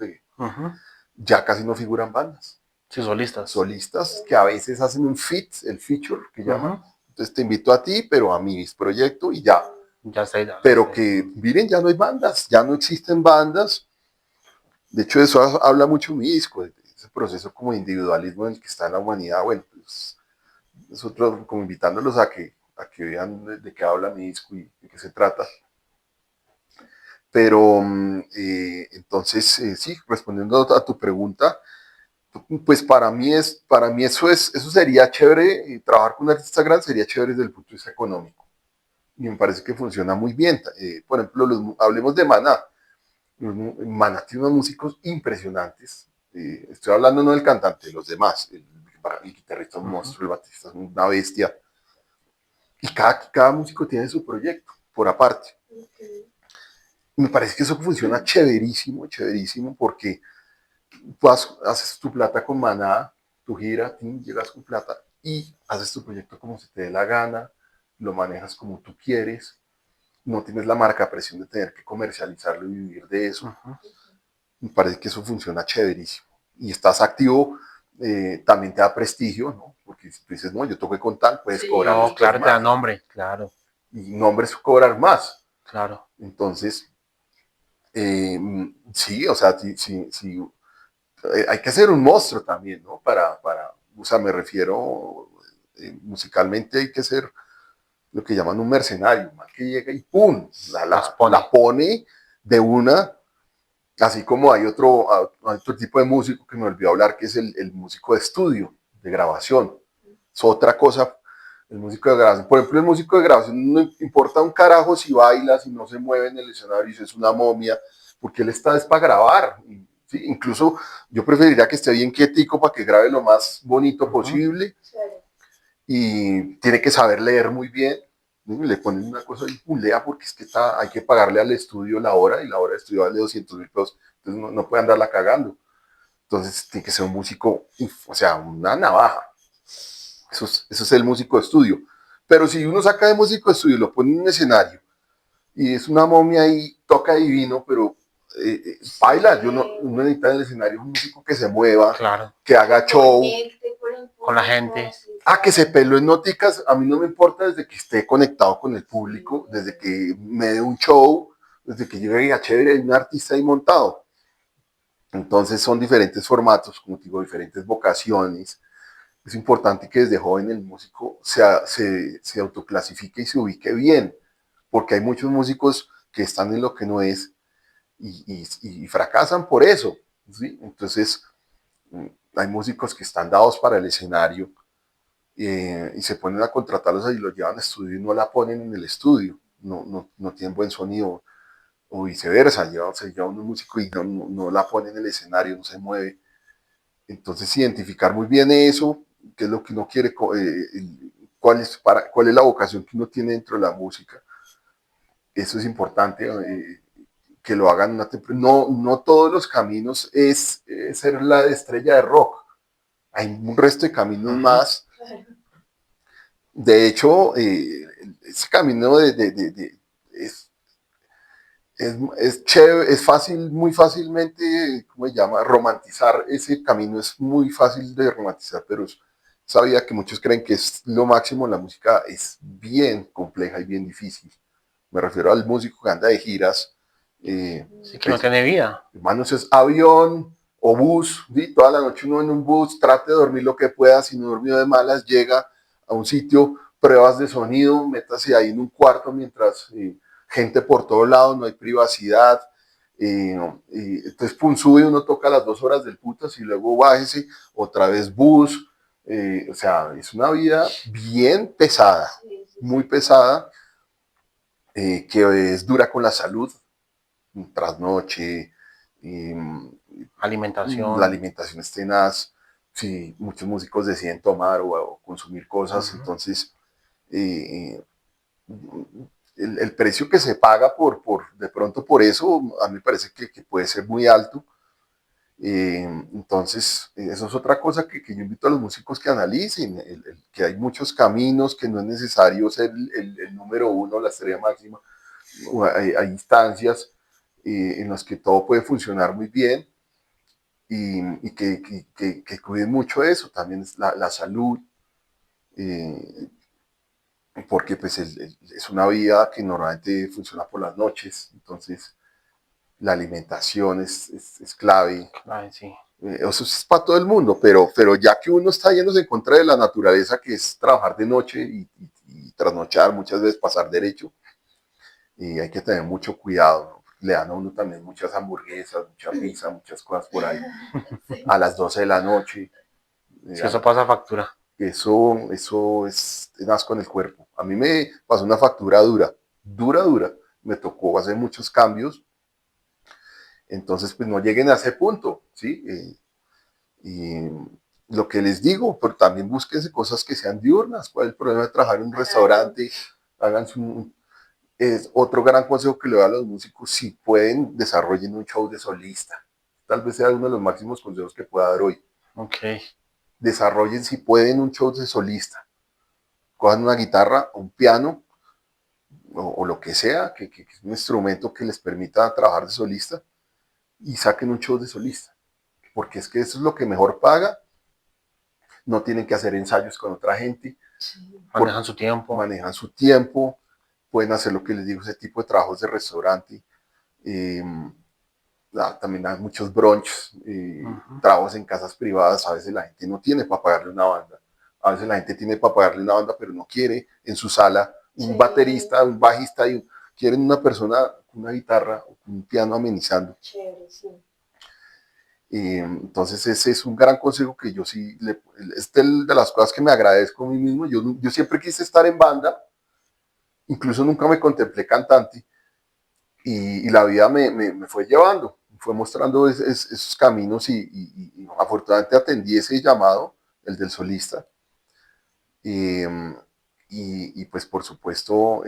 ya casi no figuran bandas. Sí, solistas. Solistas que a veces hacen un el feature que llaman. Entonces te invito a ti, pero a mi proyecto y ya. Ya sé, ya Pero sé. que miren, ya no hay bandas, ya no existen bandas. De hecho, eso habla mucho mi disco, de ese proceso como individualismo en el que está la humanidad. Bueno, pues es otro, como invitándolos a que vean de qué habla mi disco y de qué se trata. Pero entonces, sí, respondiendo a tu pregunta, pues para mí eso sería chévere, trabajar con un artista grande sería chévere desde el punto de vista económico. Y me parece que funciona muy bien. Por ejemplo, hablemos de Maná. Maná tiene unos músicos impresionantes. Estoy hablando no del cantante, de los demás. El guitarrista es un monstruo, el baterista es una bestia. Y cada músico tiene su proyecto, por aparte. Me parece que eso funciona chéverísimo, chéverísimo, porque tú haces tu plata con Maná, tu gira, llegas con plata y haces tu proyecto como se te dé la gana, lo manejas como tú quieres, no tienes la marca presión de tener que comercializarlo y vivir de eso. Me parece que eso funciona chéverísimo. Y estás activo, también te da prestigio, ¿no? Porque si tú dices, no, yo toqué con tal, puedes cobrar. No, claro, te da nombre, claro. Y nombres cobrar más. Claro. Entonces, sí, o sea, sí, hay que ser un monstruo también, ¿no? O sea, me refiero, musicalmente hay que ser lo que llaman un mercenario, mal que llega y ¡pum! La pone de una, así como hay otro tipo de músico que me olvidó hablar, que es el músico de estudio, de grabación. Es otra cosa, el músico de grabación. Por ejemplo, el músico de grabación no importa un carajo si baila, si no se mueve en el escenario, si es una momia, porque él está es para grabar. ¿Sí? Incluso yo preferiría que esté bien quietico para que grabe lo más bonito posible. Y tiene que saber leer muy bien. ¿No? Le ponen una cosa y lea porque es que hay que pagarle al estudio la hora y la hora de estudio vale 200.000 pesos. Entonces no puede andarla cagando. Entonces tiene que ser un músico, o sea, una navaja. Eso es el músico de estudio. Pero si uno saca de músico de estudio y lo pone en un escenario y es una momia y toca divino, pero baila, uno necesita en el escenario un músico que se mueva, claro, que haga show. Con la gente. Que se peló en noticas, a mí no me importa desde que esté conectado con el público, desde que me dé un show, desde que llegue a chévere, hay un artista ahí montado. Entonces son diferentes formatos, como te digo, diferentes vocaciones. Es importante que desde joven el músico se autoclasifique y se ubique bien, porque hay muchos músicos que están en lo que no es y fracasan por eso, ¿sí? Entonces, hay músicos que están dados para el escenario y se ponen a contratarlos y los llevan a estudio y no la ponen en el estudio, no tienen buen sonido, o viceversa, se lleva un músico y no la pone en el escenario, no se mueve. Entonces, identificar muy bien eso, qué es lo que uno quiere, cuál es la vocación que uno tiene dentro de la música. Eso es importante, que lo hagan no todos los caminos es ser la estrella de rock. Hay un resto de caminos más. De hecho, ese camino es chévere, es fácil, muy fácilmente, ¿cómo se llama? Romantizar ese camino es muy fácil de romantizar, pero esa vida que muchos creen que es lo máximo en la música es bien compleja y bien difícil. Me refiero al músico que anda de giras. Sí, que no tiene vida. Hermanos, es avión o bus, ¿sí? Toda la noche uno en un bus, trate de dormir lo que pueda, si no durmió de malas, llega a un sitio, pruebas de sonido, métase ahí en un cuarto mientras gente por todos lados, no hay privacidad. Entonces, pum, sube, uno toca las 2 horas del putas y luego bájese, otra vez bus. O sea, es una vida bien pesada, muy pesada, que es dura con la salud, trasnoche, Alimentación. la alimentación es tenaz, si muchos músicos deciden tomar o consumir cosas, entonces el precio que se paga de pronto por eso, a mí me parece que puede ser muy alto. Entonces, eso es otra cosa que yo invito a los músicos que analicen, que hay muchos caminos, que no es necesario ser el número uno, la estrella máxima. Hay instancias en las que todo puede funcionar muy bien y que cuiden mucho eso, también es la salud, eh, porque pues es una vida que normalmente funciona por las noches, entonces la alimentación es clave. Ay, sí. Eso es para todo el mundo, pero ya que uno está yéndose en contra de la naturaleza, que es trabajar de noche y trasnochar, muchas veces pasar derecho, y hay que tener mucho cuidado, ¿no? Le dan a uno también muchas hamburguesas, mucha pizza, muchas cosas por ahí, a las 12 de la noche. Si eso pasa factura. Eso es asco en el cuerpo. A mí me pasó una factura dura. Me tocó hacer muchos cambios. Entonces, pues no lleguen a ese punto, ¿sí? Y lo que les digo, pero también búsquense cosas que sean diurnas. ¿Cuál es el problema de trabajar en un restaurante? Háganse es otro gran consejo que le doy a los músicos: si pueden, desarrollen un show de solista. Tal vez sea uno de los máximos consejos que pueda dar hoy. Ok. Desarrollen, si pueden, un show de solista. Cojan una guitarra, un piano o lo que sea, que es un instrumento que les permita trabajar de solista, y saquen un show de solista. Porque es que eso es lo que mejor paga. No tienen que hacer ensayos con otra gente. Manejan su tiempo. Manejan su tiempo. Pueden hacer lo que les digo, ese tipo de trabajos de restaurante. También hay muchos brunches, trabajos en casas privadas. A veces la gente no tiene para pagarle una banda. A veces la gente tiene para pagarle una banda, pero no quiere en su sala un baterista, un bajista, quieren una persona con una guitarra o con un piano amenizando. Chévere, sí. Entonces ese es un gran consejo que yo sí, es de las cosas que me agradezco a mí mismo. Yo siempre quise estar en banda, incluso nunca me contemplé cantante, y la vida me fue llevando, fue mostrando esos caminos, y afortunadamente atendí ese llamado, el del solista. Y pues por supuesto,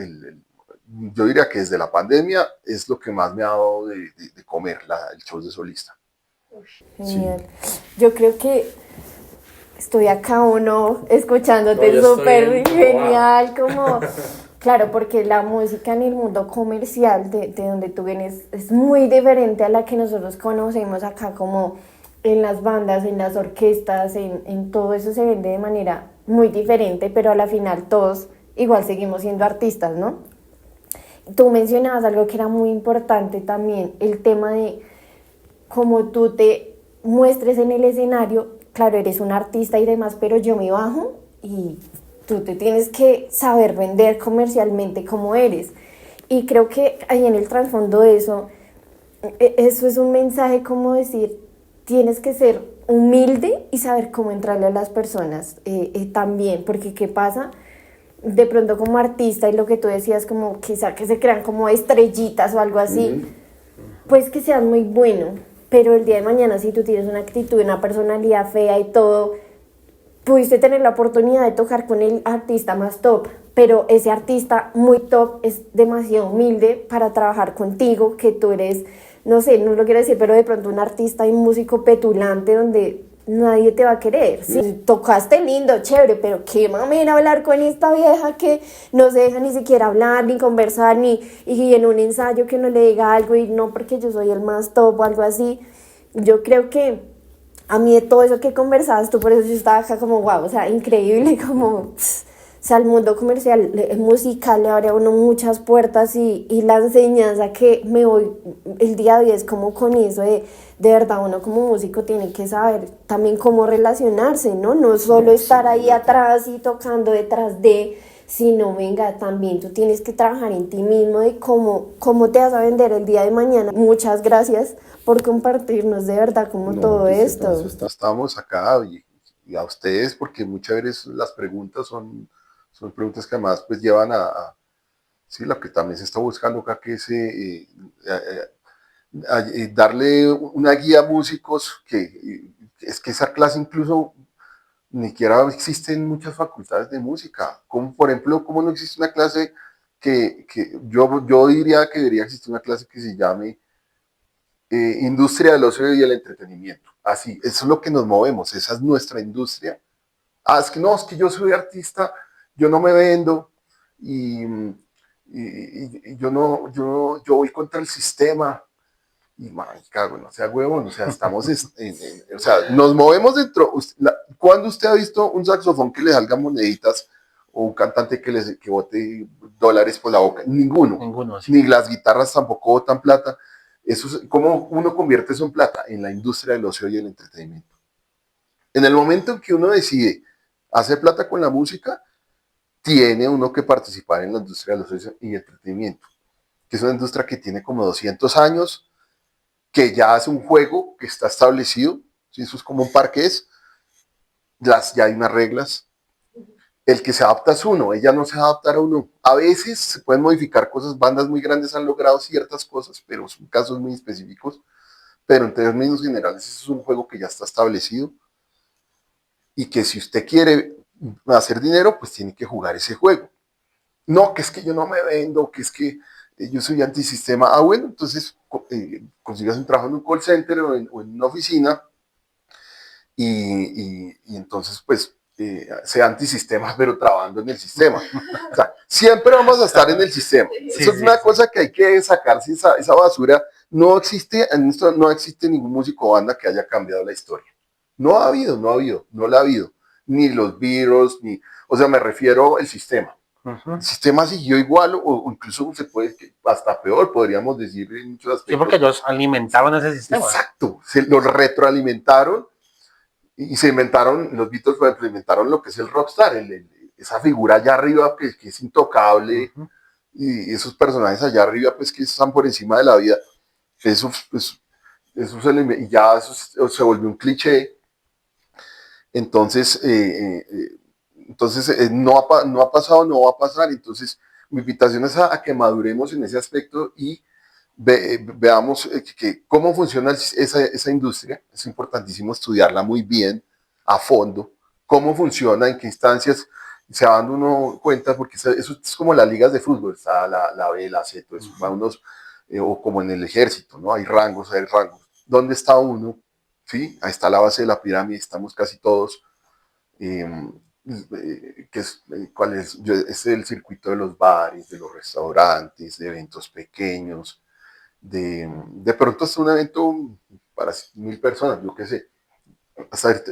yo diría que desde la pandemia es lo que más me ha dado de comer, el show de solista. Genial. Sí. Yo creo que estoy acá o no, escuchándote, No, súper genial, como, claro, porque la música en el mundo comercial de donde tú vienes es muy diferente a la que nosotros conocemos acá, como en las bandas, en las orquestas, en todo eso se vende de manera muy diferente, pero a la final todos igual seguimos siendo artistas, ¿no? Tú mencionabas algo que era muy importante también, el tema de como tú te muestres en el escenario, claro, eres un artista y demás, pero yo me bajo y tú te tienes que saber vender comercialmente como eres. Y creo que ahí en el trasfondo de eso, eso es un mensaje como decir, tienes que ser humilde y saber cómo entrarle a las personas también, porque ¿qué pasa? De pronto como artista y lo que tú decías, como quizá que se crean como estrellitas o algo así, pues que seas muy bueno, pero el día de mañana si tú tienes una actitud, una personalidad fea y todo, pudiste tener la oportunidad de tocar con el artista más top, pero ese artista muy top es demasiado humilde para trabajar contigo, que tú eres, no sé, no lo quiero decir, pero de pronto un artista y músico petulante donde nadie te va a querer. Sí, tocaste lindo, chévere, pero qué mamera hablar con esta vieja que no se deja ni siquiera hablar, ni conversar, ni y en un ensayo que uno le diga algo y no porque yo soy el más top o algo así. Yo creo que a mí de todo eso que conversabas tú, por eso yo estaba acá como wow, o sea, increíble, como, o sea, el mundo comercial, musical le abre a uno muchas puertas y la enseñanza que me voy el día de hoy es como con eso de verdad uno como músico tiene que saber también cómo relacionarse, ¿no? No solo estar ahí atrás y tocando detrás de, sino venga, también tú tienes que trabajar en ti mismo de cómo te vas a vender el día de mañana. Muchas gracias por compartirnos de verdad como No, todo pues esto. para eso estamos acá y a ustedes, porque muchas veces las preguntas son preguntas que además pues llevan sí, lo que también se está buscando acá, que es darle una guía a músicos, es que esa clase incluso ni siquiera existe en muchas facultades de música. Como por ejemplo, ¿cómo no existe una clase que yo diría que debería existir una clase que se llame industria del ocio y el entretenimiento? Así, eso es lo que nos movemos, esa es nuestra industria. Ah, es que no, es que yo soy artista, yo no me vendo y, y yo no, yo voy contra el sistema. Y man, cago, no sea huevón, o sea, estamos, o sea, nos movemos dentro. ¿Cuándo usted ha visto un saxofón que le salga moneditas o un cantante que bote dólares por la boca? Ninguno. Ninguno, sí. Ni las guitarras tampoco botan plata. Eso es, ¿cómo uno convierte eso en plata? En la industria del ocio y el entretenimiento. En el momento en que uno decide hacer plata con la música, tiene uno que participar en la industria del ocio y el entretenimiento, que es una industria que tiene como 200 años, que ya es un juego que está establecido, ¿sí? Eso es como un parqués, ya hay unas reglas, el que se adapta es uno, ella no se va a adaptar a uno. A veces se pueden modificar cosas, bandas muy grandes han logrado ciertas cosas, pero son casos muy específicos, pero en términos generales eso es un juego que ya está establecido y que si usted quiere hacer dinero, pues tiene que jugar ese juego. No, que es que yo no me vendo, que es que yo soy antisistema. Ah, bueno, entonces consigas un trabajo en un call center o en una oficina y entonces pues sea antisistema, pero trabajando en el sistema. O sea, siempre vamos a estar en el sistema. Sí, Eso es sí, una sí. cosa que hay que sacarse, esa basura. No existe, en esto no existe ningún músico o banda que haya cambiado la historia. No ha habido, no la ha habido. Ni los virus, ni, o sea, me refiero al sistema. El sistema siguió igual o incluso se puede, hasta peor, podríamos decir en muchos Sí, aspectos. porque ellos alimentaban ese sistema. Exacto, se lo retroalimentaron y se inventaron, los Beatles pues, inventaron lo que es el rockstar, esa figura allá arriba que es intocable y esos personajes allá arriba pues que están por encima de la vida. Eso, y ya eso se volvió un cliché. Entonces, no ha pasado, no va a pasar. Entonces, mi invitación es a que maduremos en ese aspecto y veamos cómo funciona esa industria. Es importantísimo estudiarla muy bien, a fondo, cómo funciona, en qué instancias se va dando uno cuenta, porque eso es como las ligas de fútbol, está la B, la C, todo eso, va unos, o como en el ejército, ¿no? Hay rangos, hay rangos. ¿Dónde está uno? ¿Sí? Ahí está la base de la pirámide, estamos casi todos. Eh, ¿Cuál es? Es el circuito de los bares, de los restaurantes, de eventos pequeños, de pronto es un evento para 1000 personas, yo qué sé.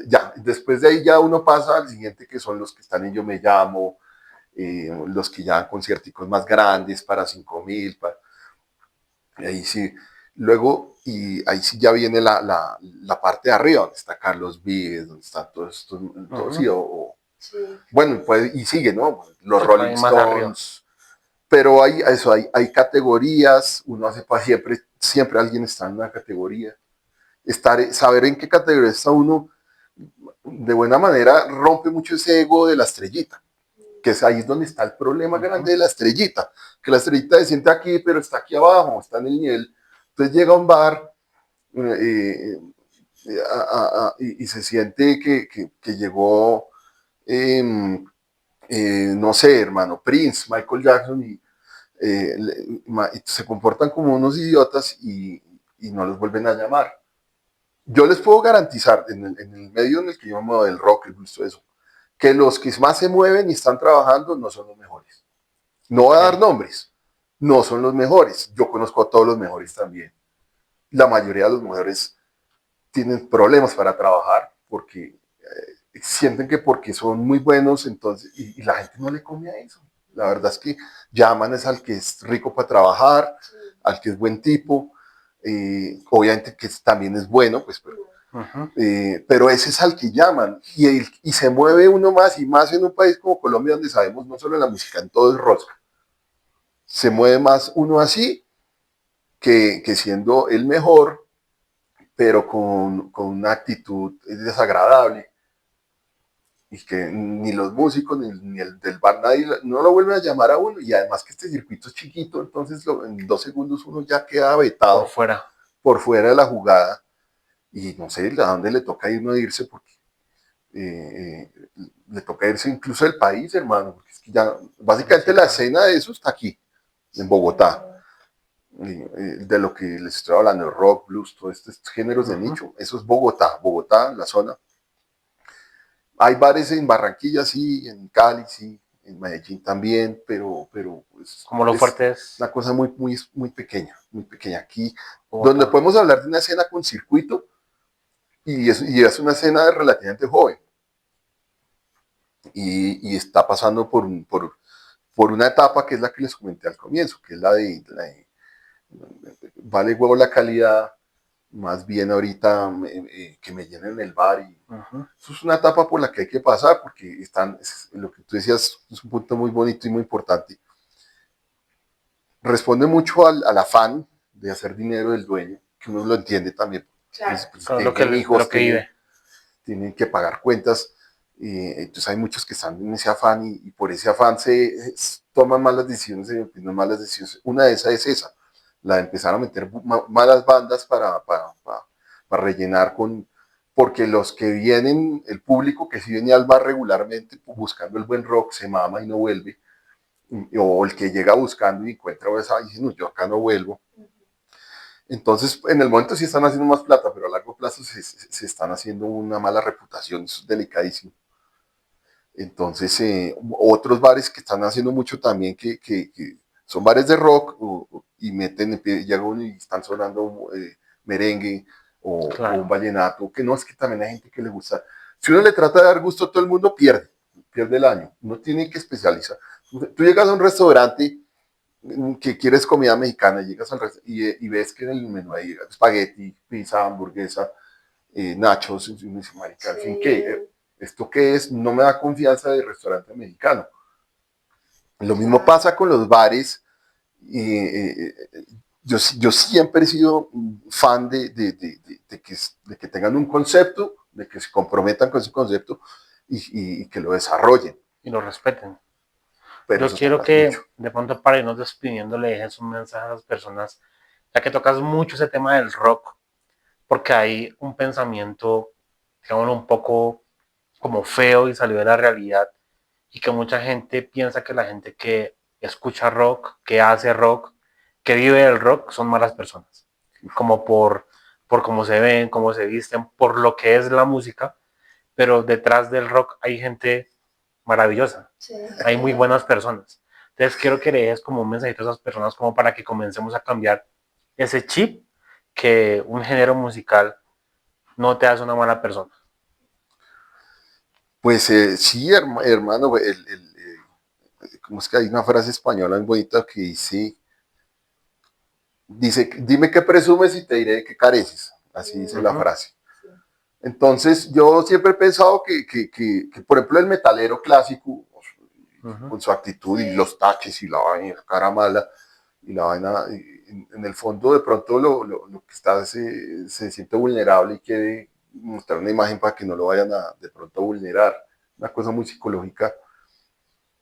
Ya, después de ahí ya uno pasa al siguiente, que son los que están en Yo Me Llamo, los que ya dan concierticos más grandes para 5000. Ahí sí, Luego, y ahí sí ya viene la parte de arriba, donde está Carlos Vives, donde está todo esto, todo, sí, Sí. bueno, pues, y sigue, ¿no? Los Sí, por Rolling ahí más arriba. Stones, pero hay categorías, uno hace para siempre, siempre alguien está en una categoría. Saber en qué categoría está uno, de buena manera, rompe mucho ese ego de la estrellita, que es ahí donde está el problema grande de la estrellita, que la estrellita se siente aquí, pero está aquí abajo, está en el nivel. Entonces llega a un bar eh, y se siente que llegó, eh, no sé, hermano, Prince, Michael Jackson, y se comportan como unos idiotas y no los vuelven a llamar. Yo les puedo garantizar, en el medio en el que yo me muevo, del rock, el gusto de eso, que los que más se mueven y están trabajando no son los mejores. No voy a dar Ok. nombres, no son los mejores. Yo conozco a todos los mejores también. La mayoría de los mejores tienen problemas para trabajar porque sienten que porque son muy buenos, entonces, y la gente no le come a eso. La verdad es que llaman es al que es rico para trabajar, al que es buen tipo, obviamente que también es bueno, pues, pero ese es al que llaman. Y se mueve uno más y más en un país como Colombia, donde sabemos no solo en la música, en todo es rosca. Se mueve más uno así que siendo el mejor, pero con una actitud desagradable y que ni los músicos ni el del bar nadie no lo vuelven a llamar a uno, y además que este circuito es chiquito, entonces en 2 segundos uno ya queda Por vetado fuera. por fuera de la jugada y no sé a dónde le toca irse porque eh, le toca irse incluso del país, hermano, porque es que ya básicamente Sí, la claro. escena de eso está aquí, en Bogotá. De lo que les estoy hablando, rock, blues, todos estos géneros de nicho, eso es Bogotá, Bogotá, la zona. Hay bares en Barranquilla, sí, en Cali, sí, en Medellín también, pero pues, Como lo es fuerte es una cosa muy, muy, muy pequeña, muy pequeña. Aquí, donde Bogotá. podemos hablar de una escena con circuito, y es una escena relativamente joven, y está pasando por una etapa que es la que les comenté al comienzo, que es vale huevo la calidad, más bien ahorita que me llenen el bar. Y eso es una etapa por la que hay que pasar, porque lo que tú decías es un punto muy bonito y muy importante. Responde mucho al afán de hacer dinero del dueño, que uno lo entiende también. Claro. Pues, Claro, lo que, tienen de lo hijos, que vive. tienen que pagar cuentas. Entonces hay muchos que están en ese afán y por ese afán toman malas decisiones, se opinan malas decisiones. Una de esas es esa, la de empezar a meter malas bandas para rellenar porque los que vienen, el público que sí viene al bar regularmente buscando el buen rock, se mama y no vuelve, o el que llega buscando y encuentra esa y dice, no, yo acá no vuelvo. Entonces, en el momento sí están haciendo más plata, pero a largo plazo se están haciendo una mala reputación, eso es delicadísimo. Entonces, otros bares que están haciendo mucho también, que son bares de rock y llega uno y están sonando merengue o un Claro. vallenato, que no, es que también hay gente que le gusta. Si uno le trata de dar gusto a todo el mundo, pierde el año. Uno tiene que especializar. Tú llegas a un restaurante que quieres comida mexicana, llegas y ves que en el menú hay espagueti, pizza, hamburguesa, nachos, y uno dice, marica, al fin, ¿qué? ¿Esto qué es? No me da confianza de restaurante mexicano. Lo mismo pasa con los bares. Yo siempre he sido fan de que tengan un concepto, de que se comprometan con ese concepto y que lo desarrollen. Y lo respeten. Pero Yo eso quiero tarda mucho. que de pronto para irnos despidiendo le dejes un mensaje a las personas, ya que tocas mucho ese tema del rock, porque hay un pensamiento, digamos, un poco como feo y salió de la realidad, y que mucha gente piensa que la gente que escucha rock, que hace rock, que vive el rock, son malas personas, como por cómo se ven, cómo se visten, por lo que es la música, pero detrás del rock hay gente maravillosa, Sí. hay muy buenas personas. Entonces quiero que le des como un mensajito a esas personas como para que comencemos a cambiar ese chip que un género musical no te hace una mala persona. Pues sí, hermano, ¿cómo es que hay una frase española muy bonita que dice, Dice, dime qué presumes y te diré de qué careces. Así dice la frase. Entonces, yo siempre he pensado que, por ejemplo, el metalero clásico, con su actitud y los taches y la vaina, la cara mala y la vaina, en el fondo de pronto lo que está se siente vulnerable y quiere mostrar una imagen para que no lo vayan a de pronto vulnerar. Una cosa muy psicológica.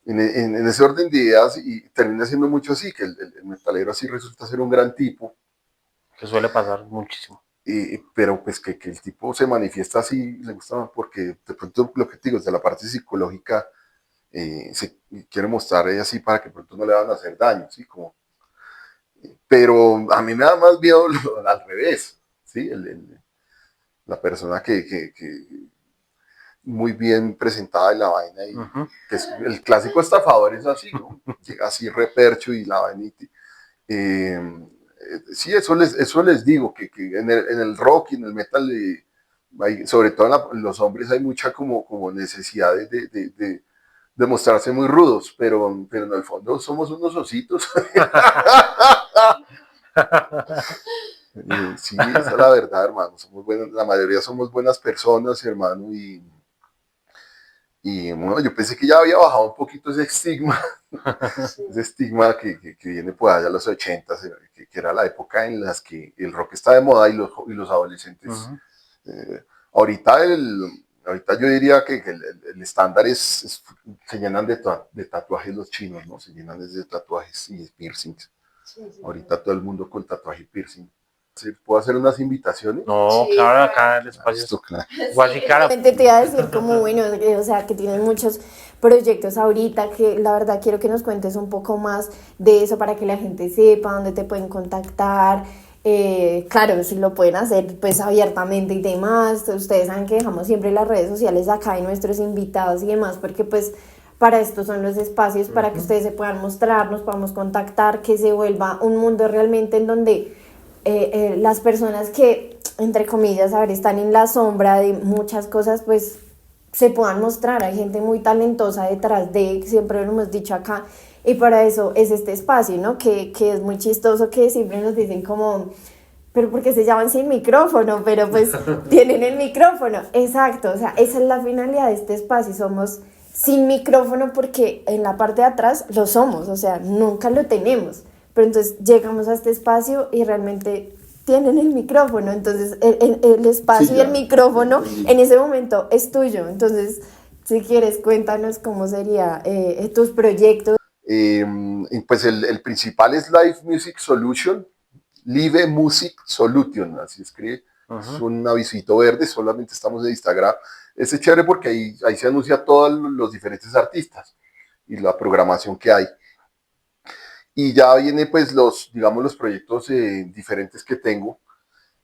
En ese orden de ideas y termina siendo mucho así, que el metalero así resulta ser un gran tipo, Que suele pasar muchísimo. pero pues que el tipo se manifiesta así, le gusta porque de pronto lo que te digo, desde la parte psicológica se quiere mostrar así para que pronto no le van a hacer daño, ¿sí? Como, pero a mí me da más miedo al revés, ¿sí? La persona que muy bien presentada en la vaina y que es, el clásico estafador es así, ¿no? Llega así repercho y la vaina y, sí, eso les digo, que en el rock y en el metal, sobre todo en los hombres, hay mucha como necesidad de mostrarse muy rudos, pero en el fondo somos unos ositos. Sí, esa es la verdad, hermano. Somos buenos, la mayoría somos buenas personas, hermano, y bueno, yo pensé que ya había bajado un poquito ese estigma que viene por allá a los 80, que era la época en las que el rock está de moda y los adolescentes. Ahorita, ahorita yo diría que el estándar se llenan de tatuajes los chinos, ¿no? Se llenan de tatuajes y piercings. Ahorita todo el mundo con tatuaje y piercing. ¿Puedo hacer unas invitaciones? No, claro, acá el espacio es Claro. igual sí, claro. Te iba a decir como, bueno, o sea, que tienes muchos proyectos ahorita, que la verdad quiero que nos cuentes un poco más de eso para que la gente sepa dónde te pueden contactar. Claro, si lo pueden hacer pues abiertamente y demás. Ustedes saben que dejamos siempre las redes sociales acá de nuestros invitados y demás, porque pues para esto son los espacios para que ustedes se puedan mostrar, nos podamos contactar, que se vuelva un mundo realmente en donde las personas que, entre comillas, a ver, están en la sombra de muchas cosas, pues se puedan mostrar. Hay gente muy talentosa detrás de, siempre lo hemos dicho acá, y para eso es este espacio, ¿no? Que es muy chistoso, que siempre nos dicen como, pero porque se llaman sin micrófono, pero pues tienen el micrófono. Exacto, o sea, esa es la finalidad de este espacio, somos sin micrófono porque en la parte de atrás lo somos, o sea, nunca lo tenemos. Pero entonces llegamos a este espacio y realmente tienen el micrófono, entonces el espacio Sí, y el ya. micrófono en ese momento es tuyo. Entonces, si quieres, cuéntanos cómo sería tus proyectos. Pues el principal es Live Music Solution, Live Music Solution, así escribe. Es un avisito verde, solamente estamos en Instagram. Es chévere porque ahí se anuncia todos los diferentes artistas y la programación que hay. Y ya viene pues digamos, los proyectos diferentes que tengo.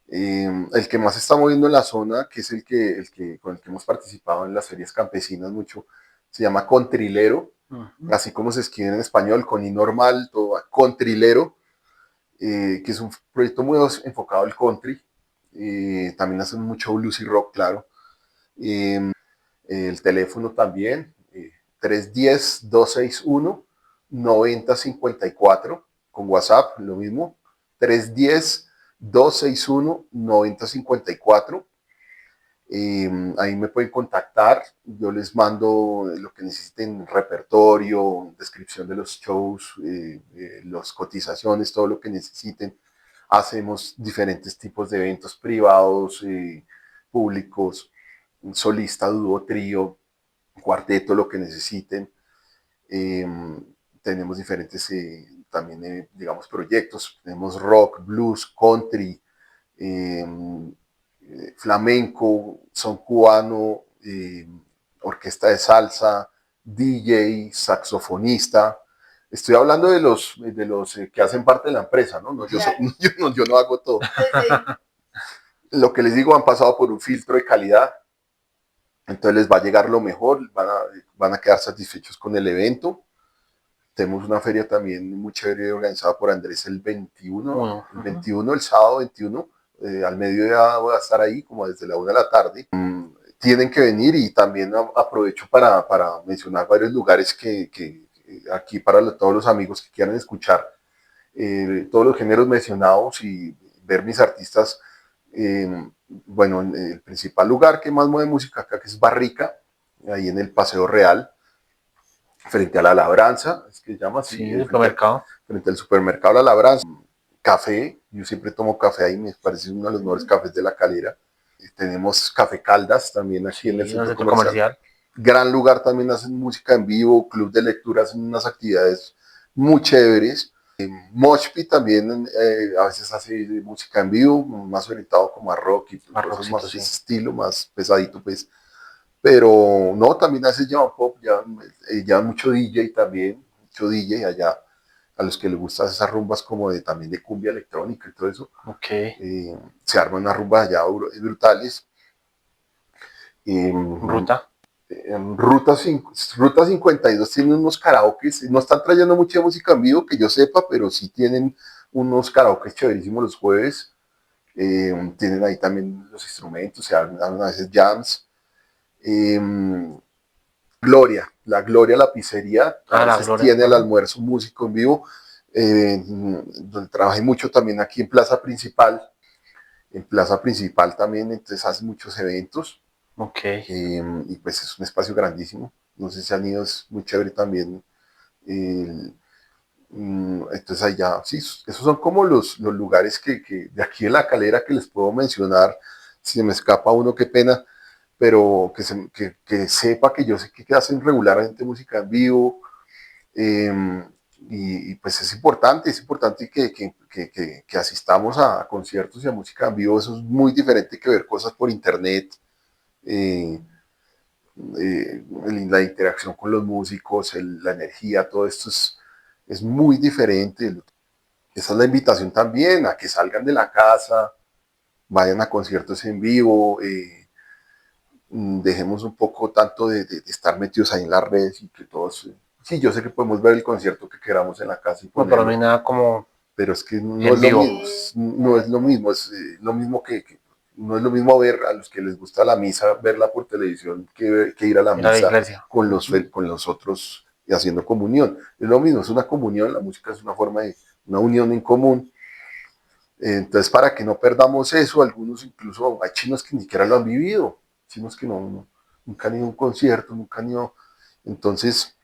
El que más se está moviendo en la zona, que es con el que hemos participado en las ferias campesinas mucho, se llama Contrilero, así como se escribe en español, con I normal, todo, Contrilero, que es un proyecto muy enfocado al country. También hacen mucho blues y rock, claro. El teléfono también, 310-261-9054, con WhatsApp, lo mismo, 310-261-9054. Ahí me pueden contactar, yo les mando lo que necesiten, repertorio, descripción de los shows, las cotizaciones, todo lo que necesiten. Hacemos diferentes tipos de eventos privados, públicos, solista, dúo, trío, cuarteto, lo que necesiten. Tenemos diferentes también, digamos, proyectos. Tenemos rock, blues, country, flamenco, son cubano, orquesta de salsa, DJ, saxofonista. Estoy hablando de los que hacen parte de la empresa, ¿no? No, yo no hago todo. Lo que les digo, han pasado por un filtro de calidad, entonces les va a llegar lo mejor, van a quedar satisfechos con el evento. Tenemos una feria también muy chévere organizada por Andrés el 21, el sábado 21, al mediodía voy a estar ahí como desde la 1 de la tarde. Tienen que venir y también aprovecho para mencionar varios lugares que aquí para todos los amigos que quieran escuchar todos los géneros mencionados y ver mis artistas. Bueno, en el principal lugar que más mueve música acá, que es Barrica, ahí en el Paseo Real, frente a la Labranza, es que se llama así, Sí, supermercado. frente al supermercado La Labranza. Café, yo siempre tomo café ahí, me parece uno de los mejores cafés de La Calera. Tenemos Café Caldas también aquí Sí, en el en el centro centro comercial. comercial. Gran lugar, también hacen música en vivo, club de lectura, hacen unas actividades muy chéveres. Moshpi también a veces hace música en vivo, más orientado como a rock y Más cosas rockcito, más de sí. ese estilo, más pesadito pues. Pero no, también a veces llevan pop, llevan mucho DJ también, mucho DJ allá, a los que les gustan esas rumbas como de también de cumbia electrónica y todo eso. Ok. Se arman unas rumbas allá brutales. Eh, Ruta. en Ruta 52 tiene unos karaoke, no están trayendo mucha música en vivo que yo sepa, pero sí tienen unos karaoke chéverísimos los jueves. Tienen ahí también los instrumentos, se arman a veces jams. Eh, la Gloria, la pizzería, a La veces Gloria. tiene el almuerzo músico en vivo. Donde trabajé mucho también aquí en Plaza Principal. En Plaza Principal también, entonces hace muchos eventos. Ok. Y pues es un espacio grandísimo. No sé si han ido, es muy chévere también. Eh, entonces allá, sí, esos son como los lugares que de aquí de La Calera que les puedo mencionar. Si me escapa uno, qué pena, pero que sepa que yo sé que hacen regularmente música en vivo. eh, pues es importante que asistamos a conciertos y a música en vivo. Eso es muy diferente que ver cosas por internet. Eh, la interacción con los músicos, la energía, todo esto es muy diferente. Esa es la invitación también a que salgan de la casa, vayan a conciertos en vivo, dejemos un poco tanto de estar metidos ahí en las redes y que todos, sí, yo sé que podemos ver el concierto que queramos en la casa y No, pero no hay ponerlo, nada como pero es que no en es lo vivo. mismo, no es lo mismo, es lo mismo no es lo mismo ver a los que les gusta la misa, verla por televisión, que ir a la Ir a la misa iglesia. con los otros y haciendo comunión. Es lo mismo, es una comunión, la música es una forma de una unión en común. Entonces, para que no perdamos eso, algunos incluso, hay chinos que ni siquiera lo han vivido, chinos que nunca han ido a un concierto, nunca han ido. Entonces,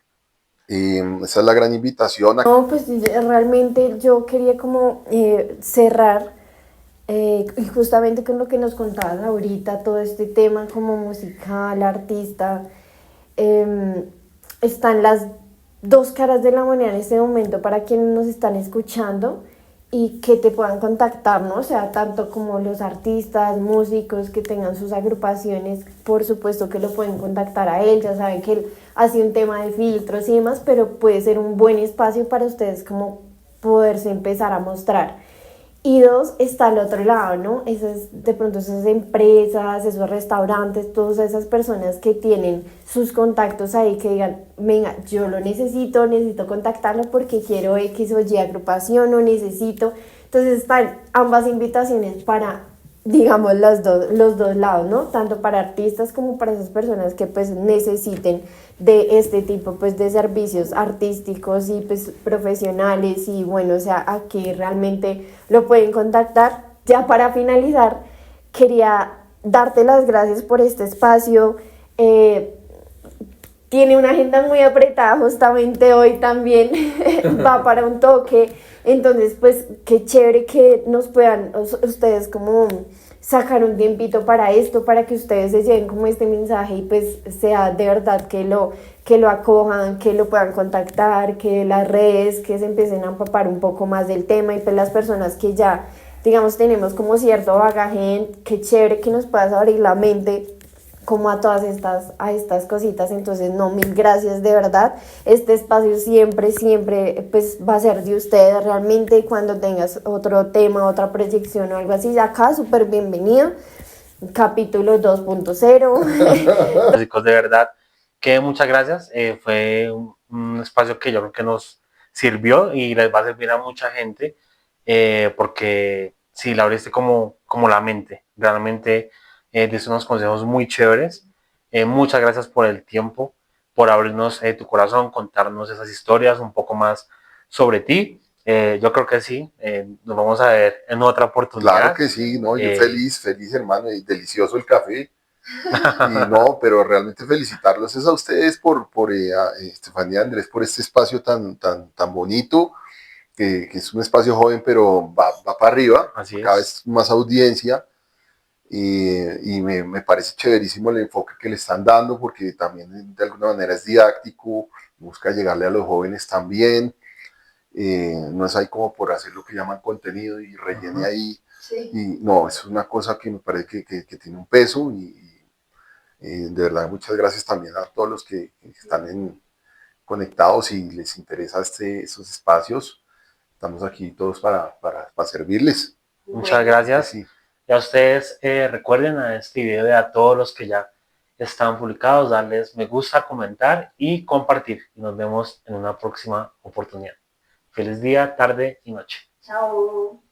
esa es la gran invitación. No, pues realmente yo quería como cerrar y justamente con lo que nos contabas ahorita, todo este tema como musical, artista, eh, están las dos caras de la moneda en este momento para quienes nos están escuchando y que te puedan contactar, ¿no? O sea, tanto como los artistas, músicos que tengan sus agrupaciones, por supuesto que lo pueden contactar a él, ya saben que él hace un tema de filtros y demás, pero puede ser un buen espacio para ustedes como poderse empezar a mostrar. Y dos, está al otro lado, ¿no? De pronto esas empresas, esos restaurantes, todas esas personas que tienen sus contactos ahí, que digan, venga, yo lo necesito contactarlo porque quiero X o Y agrupación o necesito. Entonces están ambas invitaciones para, digamos, los dos lados, ¿no? Tanto para artistas como para esas personas que pues necesiten de este tipo pues de servicios artísticos y pues profesionales y bueno, o sea, aquí realmente lo pueden contactar. Ya para finalizar, quería darte las gracias por este espacio. Tiene una agenda muy apretada justamente hoy también, va para un toque, entonces pues qué chévere que nos puedan ustedes como sacar un tiempito para esto, para que ustedes se lleven como este mensaje y pues sea de verdad que lo acojan, que lo puedan contactar, que las redes, que se empiecen a empapar un poco más del tema y pues las personas que ya digamos tenemos como cierto bagaje, qué chévere que nos puedas abrir la mente como a estas cositas. Entonces no, mil gracias de verdad. Este espacio siempre pues va a ser de ustedes realmente. Cuando tengas otro tema, otra proyección o algo así, acá súper bienvenido. Capítulo 2.0. Chicos, de verdad, que muchas gracias. Fue un espacio que yo creo que nos sirvió y les va a servir a mucha gente, porque sí, la abriste como la mente. Realmente diste unos consejos muy chéveres. Muchas gracias por el tiempo, por abrirnos tu corazón, contarnos esas historias, un poco más sobre ti. Yo creo que sí, nos vamos a ver en otra Claro oportunidad. que sí, no, yo Eh, feliz, feliz hermano, y delicioso el café. Y no, pero realmente felicitarlos es a ustedes por Estefanía y Andrés, por este espacio tan bonito, que es un espacio joven, pero va para arriba, Así cada es. vez más audiencia. Y me parece chéverísimo el enfoque que le están dando, porque también de alguna manera es didáctico, busca llegarle a los jóvenes también. No es ahí como por hacer lo que llaman contenido y rellene Ujú. ahí. Sí. Y no, eso es una cosa que me parece que tiene un peso y de verdad muchas gracias también a todos los que están conectados y les interesa esos espacios. Estamos aquí todos para servirles. Muchas Claro que gracias. sí. Y a ustedes recuerden a este video y a todos los que ya están publicados, darles me gusta, comentar y compartir. Y nos vemos en una próxima oportunidad. Feliz día, tarde y noche. Chao.